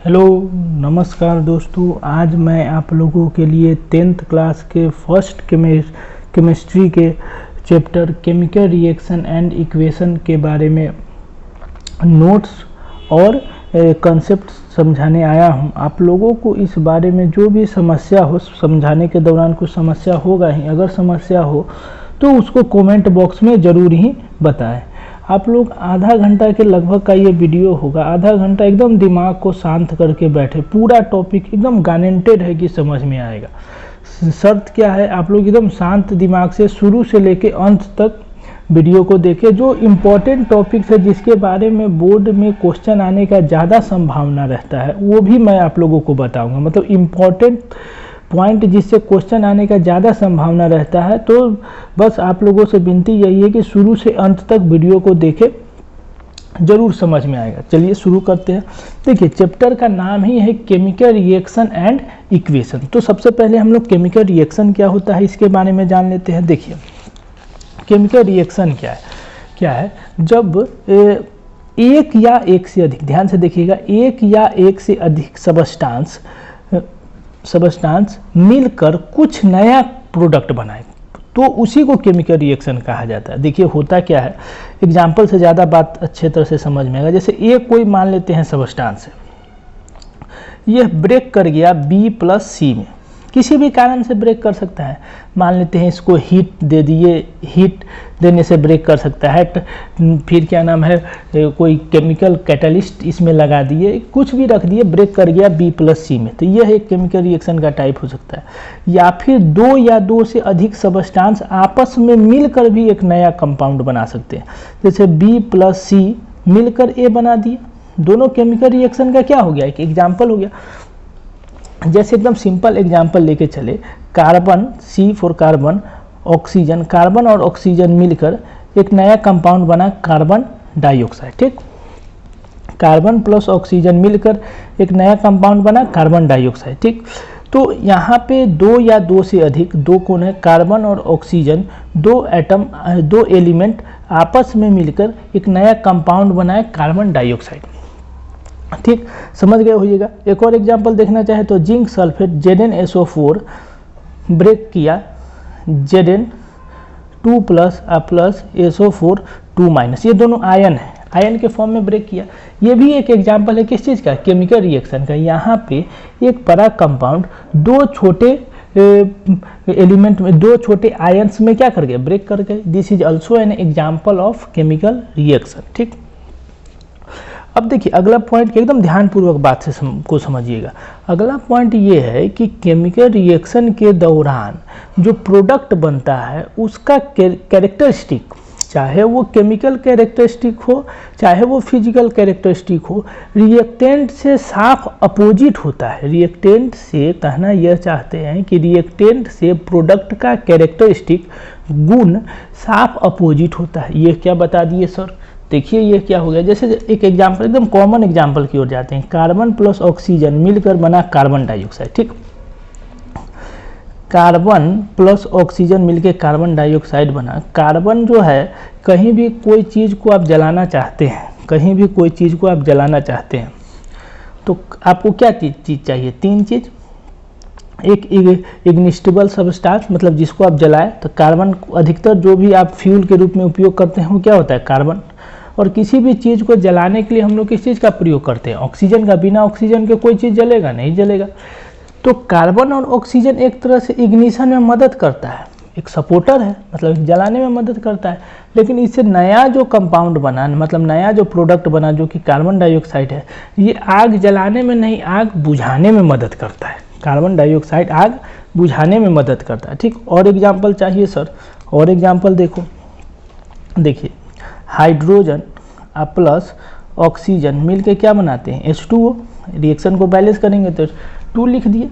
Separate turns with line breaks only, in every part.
Hello नमस्कार दोस्तों, आज मैं आप लोगों के लिए 10th क्लास के फर्स्ट केमिस्ट्री के chapter chemical reaction and equation के बारे में नोट्स और कॉन्सेप्ट समझाने आया हूं। आप लोगों को इस बारे में जो भी समस्या हो, समझाने के दौरान कुछ समस्या होगा ही, अगर समस्या हो तो उसको कमेंट बॉक्स में ज़रूर ही बताएं। आप लोग आधा घंटा के लगभग का ये वीडियो होगा। आधा घंटा एकदम दिमाग को शांत करके बैठे, पूरा टॉपिक एकदम गारंटेड है कि समझ में आएगा। शर्त क्या है, आप लोग एकदम शांत दिमाग से शुरू से लेके अंत तक वीडियो को देखें। जो इम्पोर्टेंट टॉपिक्स है, जिसके बारे में बोर्ड में क्वेश्चन आने का ज़्यादा संभावना रहता है, वो भी मैं आप लोगों को बताऊँगा। मतलब इम्पोर्टेंट पॉइंट जिससे क्वेश्चन आने का ज़्यादा संभावना रहता है। तो बस आप लोगों से विनती यही है कि शुरू से अंत तक वीडियो को देखें, ज़रूर समझ में आएगा। चलिए शुरू करते हैं। देखिए, चैप्टर का नाम ही है केमिकल रिएक्शन एंड इक्वेशन। तो सबसे पहले हम लोग केमिकल रिएक्शन क्या होता है इसके बारे में जान लेते हैं। देखिए, केमिकल रिएक्शन क्या है जब एक या एक से अधिक, ध्यान से देखिएगा, एक या एक से अधिक सबस्टांस मिलकर कुछ नया प्रोडक्ट बनाए तो उसी को केमिकल रिएक्शन कहा जाता है। देखिए होता क्या है, एग्जाम्पल से ज़्यादा बात अच्छे तरह से समझ में आएगा। जैसे एक कोई मान लेते हैं सबस्टांस है, यह ब्रेक कर गया B+C में, किसी भी कारण से ब्रेक कर सकता है। मान लेते हैं इसको हीट दे दिए, हीट देने से ब्रेक कर सकता है। फिर क्या नाम है, कोई केमिकल कैटलिस्ट इसमें लगा दिए, कुछ भी रख दिए, ब्रेक कर गया B+C में, तो यह एक केमिकल रिएक्शन का टाइप हो सकता है। या फिर दो या दो से अधिक सबस्टांस आपस में मिलकर भी एक नया कंपाउंड बना सकते हैं। जैसे B+C मिलकर A बना दिए, दोनों केमिकल रिएक्शन का क्या हो गया, एक एग्जाम्पल हो गया। जैसे एकदम सिंपल एग्जाम्पल लेके चले, carbon, C for carbon, oxygen, carbon और ऑक्सीजन मिलकर एक नया कंपाउंड बना कार्बन डाइऑक्साइड। ठीक, कार्बन प्लस ऑक्सीजन मिलकर एक नया कंपाउंड बना कार्बन डाइऑक्साइड। ठीक, तो यहाँ पे दो या दो से अधिक, दो कौन है, कार्बन और ऑक्सीजन, दो एटम, दो एलिमेंट आपस में मिलकर एक नया कंपाउंड बनाए कार्बन डाइऑक्साइड। ठीक, समझ गए होइएगा। एक और एग्जांपल देखना चाहे तो जिंक सल्फेट ZnSO4 ब्रेक किया Zn2+ SO4 2-, ये दोनों आयन है, आयन के फॉर्म में ब्रेक किया। ये भी एक एग्जांपल है किस चीज़ का, केमिकल रिएक्शन का। यहाँ पे एक बड़ा कंपाउंड दो छोटे एलिमेंट में, दो छोटे आयन्स में क्या कर गए, ब्रेक कर गए। This is also an example of chemical reaction. ठीक, अब देखिए अगला पॉइंट, एकदम ध्यानपूर्वक बात से को समझिएगा। अगला पॉइंट ये है कि केमिकल रिएक्शन के दौरान जो प्रोडक्ट बनता है उसका कैरेक्टरिस्टिक, चाहे वो केमिकल कैरेक्टरिस्टिक हो चाहे वो फिजिकल कैरेक्टरिस्टिक हो, रिएक्टेंट से साफ अपोजिट होता है। रिएक्टेंट से कहना यह चाहते हैं कि रिएक्टेंट से प्रोडक्ट का कैरेक्टरिस्टिक, गुण साफ अपोजिट होता है। ये क्या बता दिए सर, देखिए ये क्या हो गया। जैसे एक एग्जाम्पल, एकदम कॉमन एग्जाम्पल की ओर जाते हैं, कार्बन प्लस ऑक्सीजन मिलकर बना कार्बन डाइऑक्साइड। ठीक, कार्बन प्लस ऑक्सीजन मिलकर कार्बन डाइऑक्साइड बना। कार्बन जो है, कहीं भी कोई चीज़ को आप जलाना चाहते हैं, कहीं भी कोई चीज़ को आप जलाना चाहते हैं तो आपको क्या चीज़ चाहिए, तीन चीज़। एक इग्निस्टिबल सबस्टांस, मतलब जिसको आप जलाए, तो कार्बन अधिकतर जो भी आप फ्यूल के रूप में उपयोग करते हैं वो क्या होता है, कार्बन। और किसी भी चीज़ को जलाने के लिए हम लोग किस चीज़ का प्रयोग करते हैं, ऑक्सीजन का। बिना ऑक्सीजन के कोई चीज़ जलेगा नहीं, जलेगा। तो कार्बन और ऑक्सीजन एक तरह से इग्निशन में मदद करता है, एक सपोर्टर है, मतलब जलाने में मदद करता है। लेकिन इससे नया जो कंपाउंड बना, मतलब नया जो प्रोडक्ट बना जो कि कार्बन डाइऑक्साइड है, ये आग जलाने में नहीं, आग बुझाने में मदद करता है। कार्बन डाइऑक्साइड आग बुझाने में मदद करता है। ठीक, और एग्जाम्पल चाहिए सर, और एग्जाम्पल देखो। देखिए, हाइड्रोजन प्लस ऑक्सीजन मिलके क्या बनाते हैं, H2O। रिएक्शन को बैलेंस करेंगे तो 2 लिख दिए।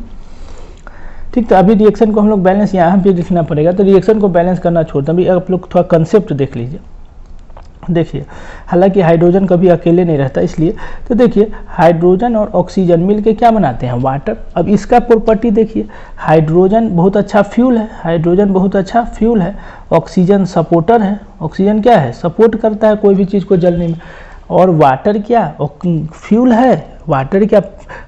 ठीक, तो अभी रिएक्शन को हम लोग बैलेंस यहाँ पे लिखना पड़ेगा, तो रिएक्शन को बैलेंस करना छोड़ते हैं। अभी आप लोग थोड़ा कंसेप्ट देख लीजिए। देखिए, हालांकि हाइड्रोजन कभी अकेले नहीं रहता, इसलिए तो देखिए हाइड्रोजन और ऑक्सीजन मिलके क्या बनाते हैं, वाटर। अब इसका प्रॉपर्टी देखिए, हाइड्रोजन बहुत अच्छा फ्यूल है, हाइड्रोजन बहुत अच्छा फ्यूल है। ऑक्सीजन सपोर्टर है, ऑक्सीजन क्या है, सपोर्ट करता है कोई भी चीज़ को जलने में। और वाटर क्या फ्यूल है? वाटर क्या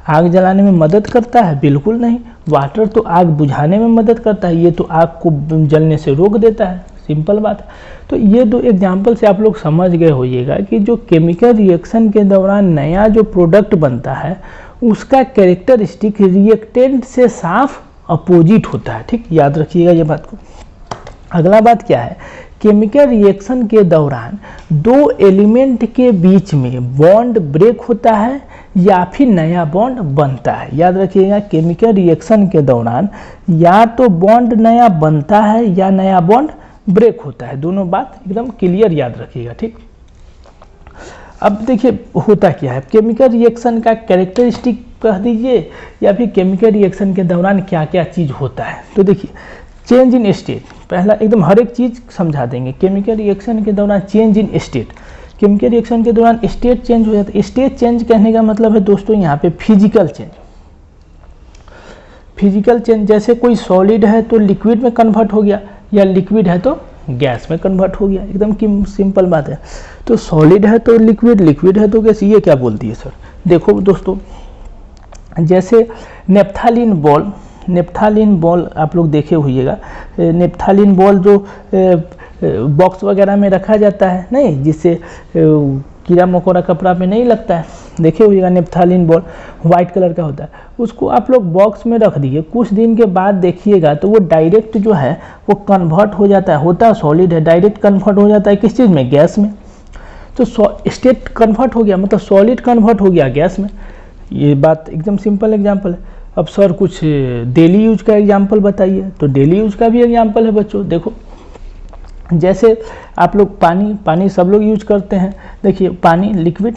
आग जलाने में मदद करता है? बिल्कुल नहीं। वाटर तो आग बुझाने में मदद करता है, ये तो आग को जलने से रोक देता है। सिंपल बात है। तो ये दो एग्जाम्पल से आप लोग समझ गए होइएगा कि जो केमिकल रिएक्शन के दौरान नया जो प्रोडक्ट बनता है उसका कैरेक्टरिस्टिक रिएक्टेंट से साफ अपोजिट होता है। ठीक, याद रखिएगा ये बात को। अगला बात क्या है, केमिकल रिएक्शन के दौरान दो एलिमेंट के बीच में बॉन्ड ब्रेक होता है या फिर नया बॉन्ड बनता है। याद रखिएगा, केमिकल रिएक्शन के दौरान या तो बॉन्ड नया बनता है या नया बॉन्ड ब्रेक होता है। दोनों बात एकदम क्लियर याद रखिएगा। ठीक, अब देखिए होता क्या है, केमिकल रिएक्शन का कैरेक्टरिस्टिक कह दीजिए या फिर केमिकल रिएक्शन के दौरान क्या क्या चीज़ होता है। तो देखिए चेंज इन स्टेट, पहला एकदम हर एक चीज़ समझा देंगे। केमिकल रिएक्शन के दौरान change in state, chemical reaction के दौरान स्टेट चेंज हो जाता है। स्टेट चेंज कहने का मतलब है दोस्तों यहाँ पे फिजिकल चेंज। फिजिकल चेंज जैसे कोई सॉलिड है तो लिक्विड में कन्वर्ट हो गया, या लिक्विड है तो गैस में कन्वर्ट हो गया। एकदम सिंपल बात है। तो सॉलिड है तो लिक्विड, लिक्विड है तो गैस। ये क्या बोलती है सर? देखो दोस्तों, जैसे नेप्थालीन बॉल, नेप्थालीन बॉल आप लोग देखे होइएगा। नेप्थालीन बॉल जो बॉक्स वगैरह में रखा जाता है नहीं, जिससे कीड़ा मकोड़ा कपड़ा पे नहीं लगता है, देखे होइएगा। नेप्थालीन बॉल वाइट कलर का होता है, उसको आप लोग बॉक्स में रख दीजिए, कुछ दिन के बाद देखिएगा तो वो डायरेक्ट जो है वो कन्वर्ट हो जाता है। होता सॉलिड है, डायरेक्ट कन्वर्ट हो जाता है किस चीज़ में? गैस में। तो स्टेट कन्वर्ट हो गया मतलब सॉलिड कन्वर्ट हो गया गैस में। ये बात एकदम सिंपल एग्जांपल है। अब सर कुछ डेली यूज का एग्जांपल बताइए, तो डेली यूज का भी एग्जांपल है बच्चों। देखो जैसे आप लोग पानी सब लोग यूज करते हैं। देखिए पानी लिक्विड,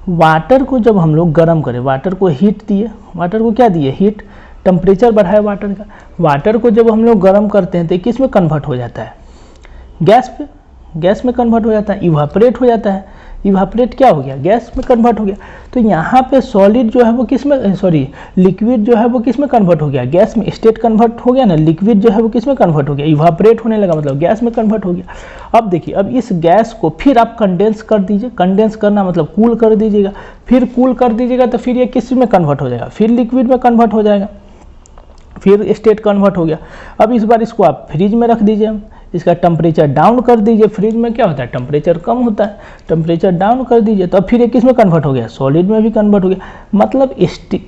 वाटर को जब हम लोग गर्म करें, वाटर को हीट दिए, वाटर को क्या दिए? हीट, टेम्परेचर बढ़ाए वाटर का। वाटर को जब हम लोग गर्म करते हैं तो किस में कन्वर्ट हो जाता है? गैस पे, गैस में कन्वर्ट हो जाता है, इवापोरेट हो जाता है। इवापोरेट क्या हो गया? गैस में कन्वर्ट हो गया। तो यहाँ पे सॉलिड जो है वो किस में, सॉरी लिक्विड जो है वो किस में कन्वर्ट हो गया? गैस में। स्टेट कन्वर्ट हो गया ना, लिक्विड जो है वो किस में कन्वर्ट हो गया? इवापोरेट होने लगा, मतलब गैस में कन्वर्ट हो गया। अब देखिए, अब इस गैस को फिर आप कंडेंस कर दीजिए। कंडेंस करना मतलब कूल कर दीजिएगा। फिर कूल कर दीजिएगा तो फिर ये किस में कन्वर्ट हो जाएगा? फिर लिक्विड में कन्वर्ट हो जाएगा। फिर स्टेट कन्वर्ट हो गया। अब इस बार इसको आप फ्रिज में रख दीजिए, इसका टेम्परेचर डाउन कर दीजिए। फ्रिज में क्या होता है? टेम्परेचर कम होता है, टेम्परेचर डाउन कर दीजिए तो अब फिर ये किस में कन्वर्ट हो गया? सॉलिड में भी कन्वर्ट हो गया। मतलब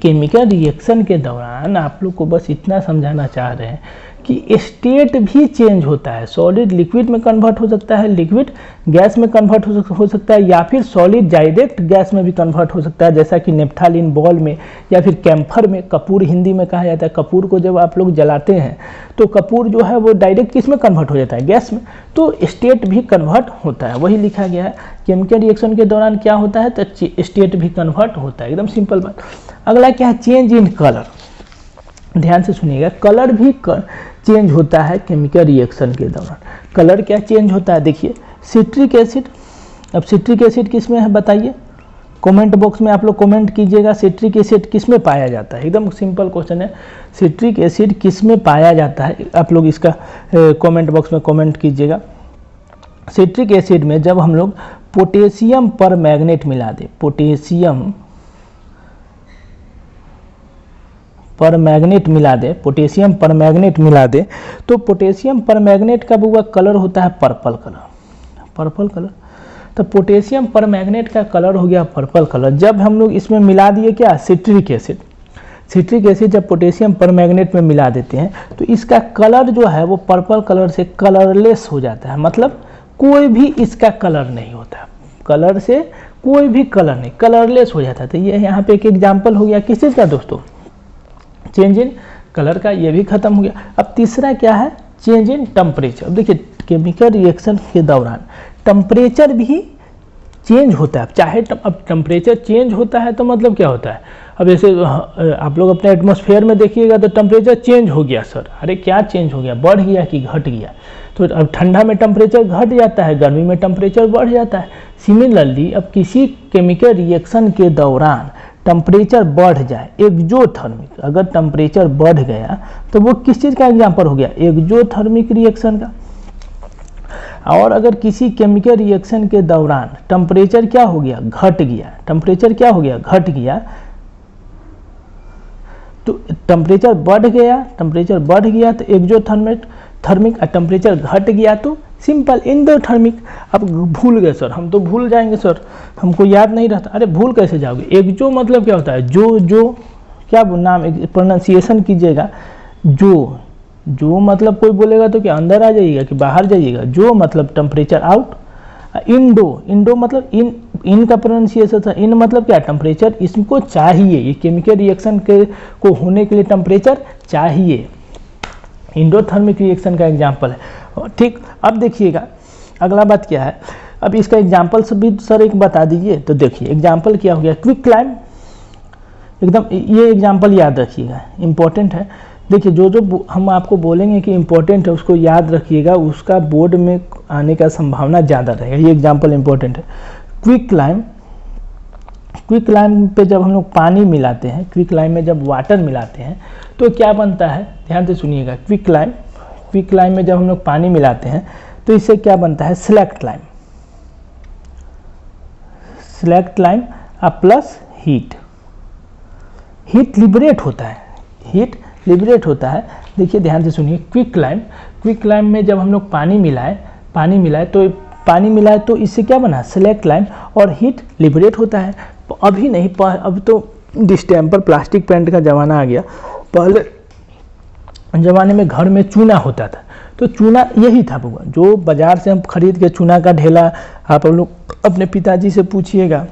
केमिकल रिएक्शन के दौरान आप लोग को बस इतना समझाना चाह रहे हैं कि स्टेट भी चेंज होता है। सॉलिड लिक्विड में कन्वर्ट हो सकता है, लिक्विड गैस में कन्वर्ट हो सकता है, या फिर सॉलिड डायरेक्ट गैस में भी कन्वर्ट हो सकता है, जैसा कि नेप्थालीन बॉल में या फिर कैम्फर में। कपूर हिंदी में कहा जाता है। कपूर को जब आप लोग जलाते हैं तो कपूर जो है वो डायरेक्ट किस में कन्वर्ट हो जाता है? गैस में। तो स्टेट भी कन्वर्ट होता है, वही लिखा गया है। केमिकल रिएक्शन के दौरान क्या होता है? तो स्टेट भी कन्वर्ट होता है। एकदम सिंपल बात। अगला क्या है? Change in colour. ध्यान से सुनिएगा, कलर भी चेंज होता है केमिकल रिएक्शन के दौरान। कलर क्या चेंज होता है? देखिए सिट्रिक एसिड। अब सिट्रिक एसिड किस में है बताइए? कमेंट बॉक्स में आप लोग कमेंट कीजिएगा, सिट्रिक एसिड किस में पाया जाता है? एकदम सिंपल क्वेश्चन है, सिट्रिक एसिड किस में पाया जाता है? आप लोग इसका कमेंट बॉक्स में कमेंट कीजिएगा। सिट्रिक एसिड में जब हम लोग पोटेशियम पर मैग्नेट मिला दें, पोटेशियम पर मैग्नेट मिला दे, पोटेशियम पर मैग्नेट मिला दे, तो पोटेशियम पर मैग्नेट का बुआ कलर होता है पर्पल कलर, पर्पल कलर। तो पोटेशियम पर मैग्नेट का कलर हो गया पर्पल कलर। जब हम लोग इसमें मिला दिए क्या? Citric acid. सिट्रिक एसिड जब पोटेशियम पर मैग्नेट में मिला देते हैं तो इसका कलर जो है वो पर्पल कलर से कलरलेस हो जाता है। मतलब कोई भी इसका कलर नहीं होता, कलर से कोई भी कलर नहीं, कलरलेस हो जाता है। तो ये यहाँ पे एक एग्जाम्पल हो गया किस चीज़ का दोस्तों? चेंज इन कलर का। ये भी खत्म हो गया। अब तीसरा क्या है? Change in temperature. अब देखिए केमिकल रिएक्शन के दौरान टेम्परेचर भी चेंज होता है। चाहे अब टेम्परेचर चेंज होता है तो मतलब क्या होता है? अब जैसे आप लोग अपने एटमॉस्फेयर में देखिएगा तो टेम्परेचर चेंज हो गया। सर अरे क्या चेंज हो गया? बढ़ गया कि घट गया? तो अब ठंडा में टेम्परेचर घट जाता है, गर्मी में टेम्परेचर बढ़ जाता है। सिमिलरली अब किसी केमिकल रिएक्शन के दौरान टेम्परेचर बढ़ जाए, एक्सोथर्मिक, अगर टेम्परेचर बढ़ गया तो वो किस चीज़ का एग्जाम्पल हो गया? एक्सोथर्मिक रिएक्शन का। और अगर किसी केमिकल रिएक्शन के दौरान टेम्परेचर क्या हो गया, घट गया, टेम्परेचर क्या हो गया, घट गया, तो टेम्परेचर बढ़ गया तो एक्सोथर्मिक, टेम्परेचर घट गया तो सिंपल एंडोथर्मिक। अब भूल गए सर, हम तो भूल जाएंगे सर, हमको याद नहीं रहता। अरे भूल कैसे जाओगे, एक्सो मतलब क्या होता है, जो क्या नाम प्रोनाउंसिएशन कीजिएगा, जो मतलब कोई बोलेगा तो क्या अंदर आ जाइएगा कि बाहर जाइएगा, जो मतलब टेम्परेचर आउट। इंडो मतलब इन का प्रोनाउंसिएशन था, इन मतलब क्या, टेम्परेचर इसको चाहिए, ये केमिकल रिएक्शन के को होने के लिए टेम्परेचर चाहिए, इंडोथर्मिक रिएक्शन का एग्जांपल है। ठीक, अब देखिएगा अगला बात क्या है, अब इसका एग्जांपल भी सर एक बता दीजिए। तो देखिए एग्जांपल क्या हो गया, क्विक क्लाइम, एकदम ये एग्जांपल याद रखिएगा, इंपॉर्टेंट है। देखिए जो हम आपको बोलेंगे कि इंपॉर्टेंट है उसको याद रखिएगा, उसका बोर्ड में आने का संभावना ज़्यादा रहेगा। ये एग्जांपल इंपॉर्टेंट है। क्विक क्लाइम पे जब हम लोग पानी मिलाते हैं, क्विक क्लाइम में जब वाटर मिलाते हैं तो क्या बनता है, ध्यान से सुनिएगा। क्विक क्लाइम में जब हम लोग पानी मिलाते हैं तो इससे क्या बनता है, select climb plus heat liberate होता है, देखिए ध्यान से सुनिए। क्विक क्लाइम में जब हम लोग पानी मिलाए तो इससे क्या बना, सेलेक्ट क्लाइम, और हीट लिबरेट होता है। अभी नहीं, अब तो डिस्टेम्पर प्लास्टिक पेंट का ज़माना आ गया। पहले ज़माने में घर में चूना होता था, तो चूना यही था बुआ, जो बाज़ार से हम खरीद के चूना का ढेला, आप लोग अपने पिताजी से पूछिएगा,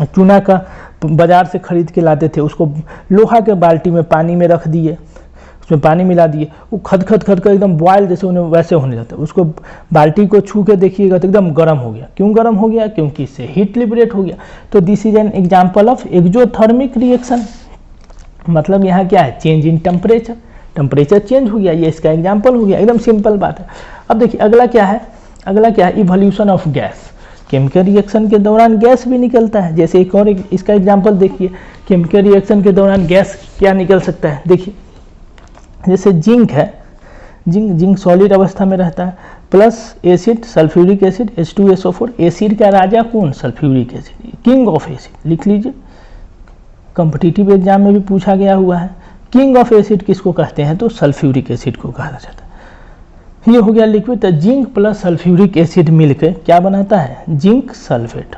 चूना का बाज़ार से खरीद के लाते थे, उसको लोहा के बाल्टी में पानी में रख दिए, उसमें पानी मिला दिए, वो खद एकदम बॉयल जैसे उन्हें वैसे होने लगता है। उसको बाल्टी को छू के देखिएगा तो एकदम गर्म हो गया। क्यों गर्म हो गया, क्योंकि इससे हीट लिबरेट हो गया। तो this is an example of exothermic reaction, मतलब यहाँ क्या है, चेंज इन टेम्परेचर चेंज हो गया, ये इसका एग्जाम्पल हो गया, एकदम सिंपल बात है। अब देखिए अगला क्या है, evolution of gas. Chemical reaction के दौरान गैस भी निकलता है, जैसे एक और इसका एग्जांपल देखिए, केमिकल रिएक्शन के दौरान गैस क्या निकल सकता है। देखिए जैसे जिंक है, जिंक सॉलिड अवस्था में रहता है, plus acid sulphuric acid H2SO4। Acid का राजा कौन, sulphuric acid, king of acid, लिख लीजिए, कॉम्पिटिटिव एग्जाम में भी पूछा गया हुआ है। किंग ऑफ एसिड किसको कहते हैं, तो सल्फ्यूरिक एसिड को कहा जाता है। ये हो गया लिक्विड। तो जिंक प्लस सल्फ्यूरिक एसिड मिलकर क्या बनाता है, जिंक सल्फेट।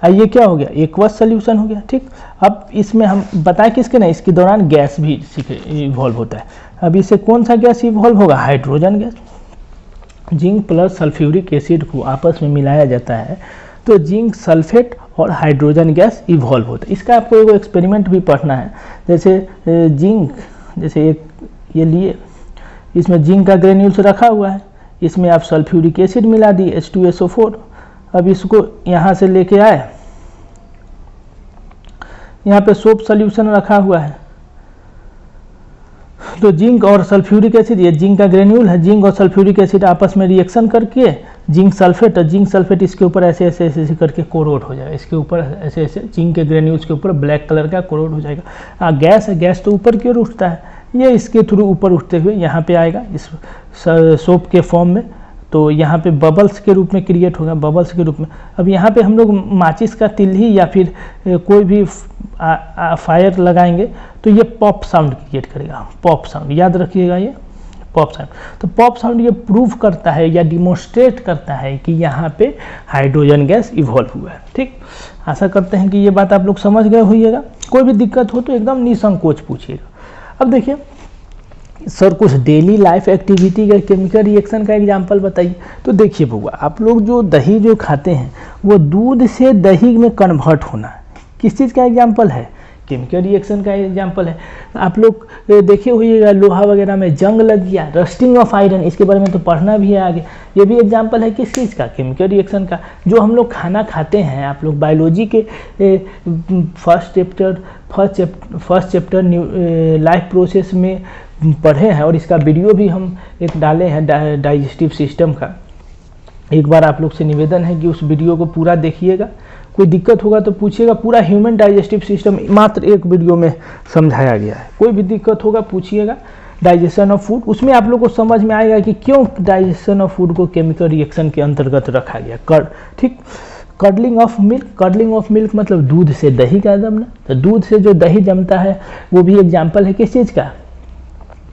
ये क्या हो गया, एक्वस सोल्यूशन हो गया। ठीक, अब इसमें हम बताएं किसके नहीं, इसके दौरान गैस भी इवॉल्व होता है। अब इससे कौन सा गैस इवॉल्व होगा, hydrogen gas. Zinc plus sulphuric acid को आपस में मिलाया जाता है तो जिंक सल्फेट और हाइड्रोजन गैस इवॉल्व होता है। इसका आपको एक एक्सपेरिमेंट भी पढ़ना है। जैसे जिंक, जैसे एक ये लिए, इसमें जिंक का ग्रेन्यूल्स रखा हुआ है, इसमें आप सल्फ्यूरिक एसिड मिला दिए H2SO4। अब इसको यहाँ से लेके आए, यहाँ पे सोप सोल्यूशन रखा हुआ है, तो जिंक और सल्फ्यूरिक एसिड, ये जिंक का ग्रेन्यूल है, जिंक और सल्फ्यूरिक एसिड आपस में रिएक्शन करके जिंक सल्फेट इसके ऊपर ऐसे करके कोरोड हो जाएगा, इसके ऊपर ऐसे जिंक के ग्रेन्यूल्स के ऊपर ब्लैक कलर का कोरोड हो जाएगा। गैस है, गैस तो ऊपर की ओर उठता है, ये इसके थ्रू ऊपर उठते हुए यहाँ पे आएगा इस सोप के फॉर्म में, तो यहाँ पे बबल्स के रूप में क्रिएट होगा, बबल्स के रूप में। अब यहाँ पे हम लोग माचिस का तिल्ली या फिर कोई भी फायर लगाएंगे तो ये पॉप साउंड क्रिएट करेगा, पॉप साउंड, याद रखिएगा ये पॉप साउंड। तो पॉप साउंड ये प्रूव करता है या डिमोन्स्ट्रेट करता है कि यहाँ पे हाइड्रोजन गैस इवॉल्व हुआ है। ठीक, आशा करते हैं कि ये बात आप लोग समझ गए होइएगा। कोई भी दिक्कत हो तो एकदम निसंकोच पूछिएगा। अब देखिए सर, कुछ डेली लाइफ एक्टिविटी का केमिकल रिएक्शन का एग्जांपल बताइए। तो देखिए बउआ, आप लोग जो दही जो खाते हैं वो दूध से दही में कन्वर्ट होना किस चीज़ का एग्जांपल है, केमिकल रिएक्शन का एग्जांपल है। आप लोग देखे होइएगा लोहा वगैरह में जंग लग गया, रस्टिंग ऑफ आयरन, इसके बारे में तो पढ़ना भी है आगे। ये भी एग्जांपल है किस चीज़ का, केमिकल रिएक्शन का। जो हम लोग खाना खाते हैं, आप लोग बायोलॉजी के फर्स्ट चैप्टर लाइफ प्रोसेस में पढ़े हैं, और इसका वीडियो भी हम एक डाले हैं डाइजेस्टिव सिस्टम का। एक बार आप लोग से निवेदन है कि उस वीडियो को पूरा देखिएगा, कोई दिक्कत होगा तो पूछिएगा। पूरा ह्यूमन डाइजेस्टिव सिस्टम मात्र एक वीडियो में समझाया गया है, कोई भी दिक्कत होगा पूछिएगा। डाइजेशन ऑफ फूड, उसमें आप लोग को समझ में आएगा कि क्यों डाइजेशन ऑफ फूड को केमिकल रिएक्शन के अंतर्गत रखा गया। ठीक, curdling of milk, curdling of milk मतलब दूध से दही का जमना, तो दूध से जो दही जमता है वो भी एग्जाम्पल है किस चीज़ का,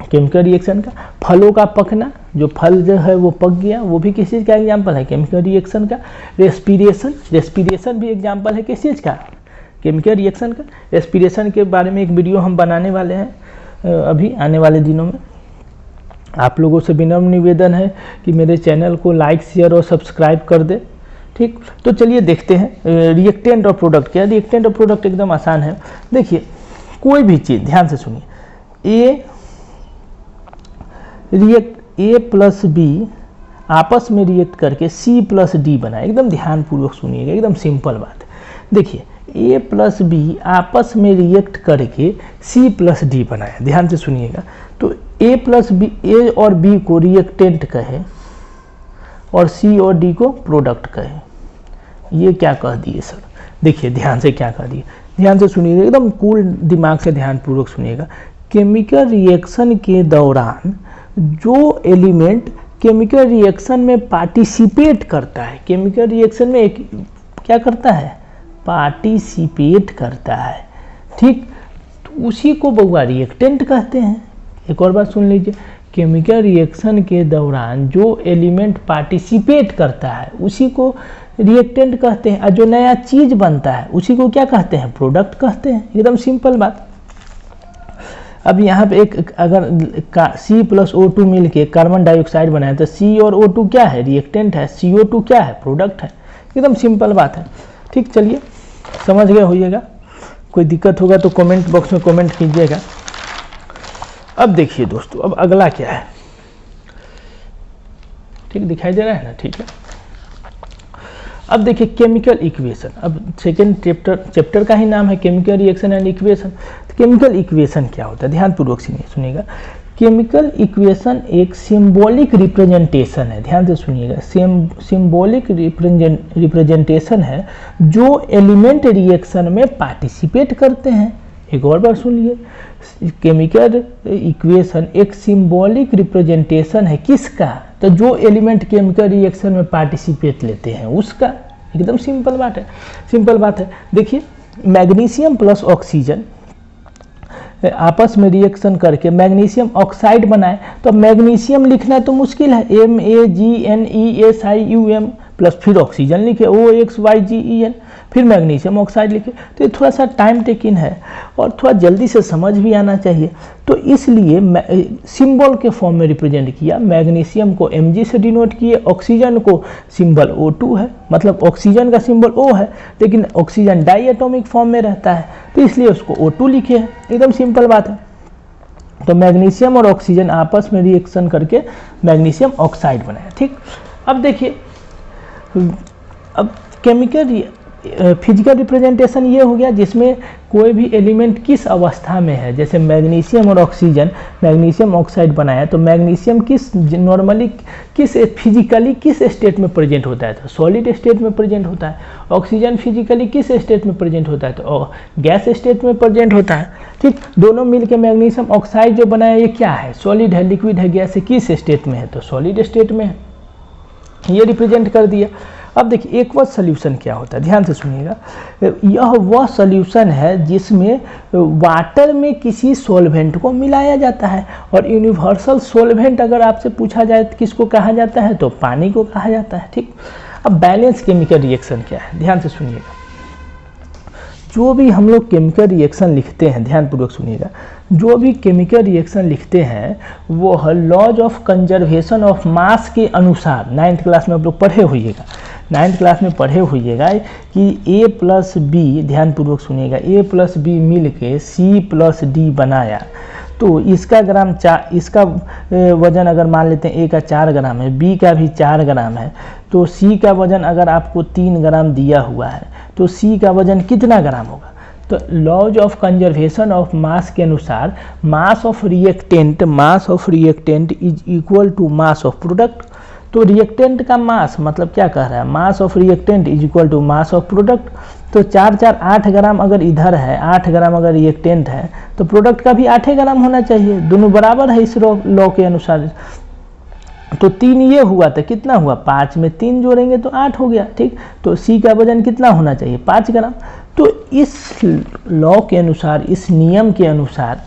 केमिकल रिएक्शन का। फलों का पकना, जो फल जो है वो पक गया, वो भी किस चीज़ का एग्जाम्पल है, केमिकल रिएक्शन का। रेस्पिरेशन, रेस्पिरेशन भी एग्जाम्पल है किस चीज़ का, केमिकल रिएक्शन का। रेस्पिरेशन के बारे में एक वीडियो हम बनाने वाले हैं अभी आने वाले दिनों में। आप लोगों से विनम्र निवेदन है कि मेरे चैनल को लाइक, शेयर और सब्सक्राइब कर दे। ठीक, तो चलिए देखते हैं रिएक्टेंट और प्रोडक्ट क्या है। रिएक्टेंट और प्रोडक्ट एकदम आसान है। देखिए कोई भी चीज़ ध्यान से सुनिए, ए प्लस बी आपस में रिएक्ट करके सी प्लस डी बनाए, एकदम ध्यानपूर्वक सुनिएगा, एकदम सिंपल बात है। देखिए ए प्लस बी आपस में रिएक्ट करके सी प्लस डी बनाए, ध्यान से सुनिएगा। तो ए प्लस बी, ए और बी को रिएक्टेंट कहे और सी और डी को प्रोडक्ट कहे, ये क्या कह दिए सर, देखिए ध्यान से क्या कह दिए, ध्यान से सुनिएगा, एकदम कूल दिमाग से ध्यानपूर्वक सुनिएगा। केमिकल रिएक्शन के दौरान जो एलिमेंट केमिकल रिएक्शन में पार्टिसिपेट करता है, केमिकल रिएक्शन में एक क्या करता है, पार्टिसिपेट करता है। ठीक, तो उसी को बउआ रिएक्टेंट कहते हैं। एक और बात सुन लीजिए, केमिकल रिएक्शन के दौरान जो एलिमेंट पार्टिसिपेट करता है उसी को रिएक्टेंट कहते हैं, और जो नया चीज बनता है उसी को क्या कहते हैं, प्रोडक्ट कहते हैं। एकदम सिंपल बात। अब यहाँ पे एक अगर C प्लस O2 मिल के कार्बन डाइऑक्साइड बनाए तो C और O2 क्या है, रिएक्टेंट है, CO2 क्या है, प्रोडक्ट है। एकदम सिंपल बात है। ठीक, चलिए समझ गए होइएगा। कोई दिक्कत होगा तो कमेंट बॉक्स में कमेंट कीजिएगा। अब देखिए दोस्तों, अब अगला क्या है, ठीक दिखाई दे रहा है ना, ठीक है। अब देखिए केमिकल इक्वेशन, अब सेकेंड चैप्टर का ही नाम है केमिकल रिएक्शन एंड इक्वेशन। तो केमिकल इक्वेशन क्या होता है, ध्यानपूर्वक सुनिएगा। केमिकल इक्वेशन एक सिंबॉलिक रिप्रेजेंटेशन है, ध्यान से सुनिएगा, सिंबॉलिक रिप्रेजेंटेशन है जो एलिमेंट रिएक्शन में पार्टिसिपेट करते हैं। एक और बार सुन लीजिए, केमिकल इक्वेशन एक सिंबॉलिक रिप्रेजेंटेशन है किसका, तो जो एलिमेंट केमिकल रिएक्शन में पार्टिसिपेट लेते हैं उसका। एकदम सिंपल बात है, सिंपल बात है। देखिए मैग्नीशियम प्लस ऑक्सीजन आपस में रिएक्शन करके मैग्नीशियम ऑक्साइड बनाए, तो मैग्नीशियम लिखना तो मुश्किल है, MAGNESIUM प्लस फिर ऑक्सीजन लिखे OXYGEN, फिर मैग्नीशियम ऑक्साइड लिखे, तो ये थोड़ा सा टाइम टेकिंग है और थोड़ा जल्दी से समझ भी आना चाहिए। तो इसलिए सिंबल के फॉर्म में रिप्रेजेंट किया, मैग्नीशियम को Mg से डिनोट किए, ऑक्सीजन को सिंबल O2 है, मतलब ऑक्सीजन का सिंबल O है लेकिन ऑक्सीजन डाई एटॉमिक फॉर्म में रहता है तो इसलिए उसको O2 लिखे हैं। एकदम सिंपल बात है। तो मैग्नीशियम और ऑक्सीजन आपस में रिएक्शन करके मैग्नीशियम ऑक्साइड बनाया। ठीक, अब देखिए, अब केमिकल फिजिकल रिप्रेजेंटेशन ये हो गया जिसमें कोई भी एलिमेंट किस अवस्था में है, जैसे मैग्नीशियम और ऑक्सीजन मैग्नीशियम ऑक्साइड बनाया तो मैग्नीशियम किस नॉर्मली किस फिजिकली किस स्टेट में प्रेजेंट होता है, तो सॉलिड स्टेट में प्रेजेंट होता है। ऑक्सीजन फिजिकली किस स्टेट में प्रेजेंट होता है, तो गैस स्टेट में प्रेजेंट होता है। ठीक, दोनों मिलकर मैग्नीशियम ऑक्साइड जो बनाया ये क्या है, सॉलिड है, लिक्विड है, गैस है, किस स्टेट में है, तो सॉलिड स्टेट में है, ये रिप्रेजेंट कर दिया। अब देखिए एक्वस सॉल्यूशन क्या होता है, ध्यान से सुनिएगा। यह वह सॉल्यूशन है जिसमें वाटर में किसी सॉल्वेंट को मिलाया जाता है, और यूनिवर्सल सॉल्वेंट अगर आपसे पूछा जाए तो किसको कहा जाता है, तो पानी को कहा जाता है। ठीक, अब बैलेंस केमिकल रिएक्शन क्या है, ध्यान से सुनिएगा। जो भी हम लोग केमिकल रिएक्शन लिखते हैं, ध्यानपूर्वक सुनिएगा, जो भी केमिकल रिएक्शन लिखते हैं वो laws of conservation of mass के अनुसार 9th क्लास में आप लोग पढ़े होइएगा, 9th क्लास में पढ़े होइएगा कि A प्लस बी, ध्यानपूर्वक सुनिएगा, A प्लस बी मिल के C प्लस डी बनाया तो इसका ग्राम इसका वजन अगर मान लेते हैं A का 4 ग्राम है, B का भी 4 ग्राम है, तो C का वजन अगर आपको 3 ग्राम दिया हुआ है तो C का वजन कितना ग्राम होगा। तो laws of conservation of mass के अनुसार mass of reactant is equal to mass of product. तो रिएक्टेंट का मास मतलब क्या कह रहा है, mass of reactant is equal to mass of product. तो 4 4 8 ग्राम अगर इधर है, 8 ग्राम अगर ये टेंट है, तो प्रोडक्ट का भी 8 ग्राम होना चाहिए, दोनों बराबर है इस लॉ के अनुसार। तो 3 ये हुआ तो कितना हुआ, 5 में 3 जोड़ेंगे तो 8 हो गया, ठीक। तो सी का वजन कितना होना चाहिए, 5 ग्राम। तो इस लॉ के अनुसार, इस नियम के अनुसार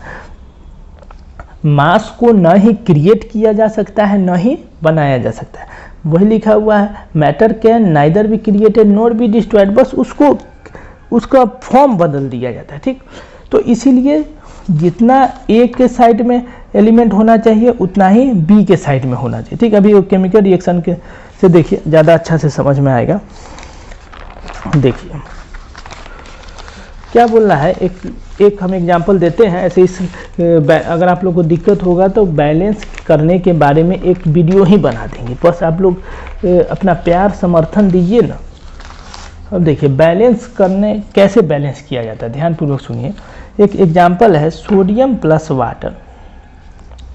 मास को न ही क्रिएट किया जा सकता है, न ही बनाया जा सकता है। वही लिखा हुआ है, matter can neither be created nor be destroyed, बस उसका फॉर्म बदल दिया जाता है, ठीक। तो इसीलिए जितना ए के साइड में एलिमेंट होना चाहिए उतना ही बी के साइड में होना चाहिए, ठीक। अभी केमिकल रिएक्शन के से देखिए ज़्यादा अच्छा से समझ में आएगा। देखिए क्या बोल रहा है, एक हम एग्जांपल देते हैं ऐसे। इस अगर आप लोग को दिक्कत होगा तो बैलेंस करने के बारे में एक वीडियो ही बना देंगे, बस आप लोग अपना प्यार समर्थन दीजिए ना। अब देखिए बैलेंस करने, कैसे बैलेंस किया जाता है, ध्यानपूर्वक सुनिए। एक एग्जांपल है, sodium plus water.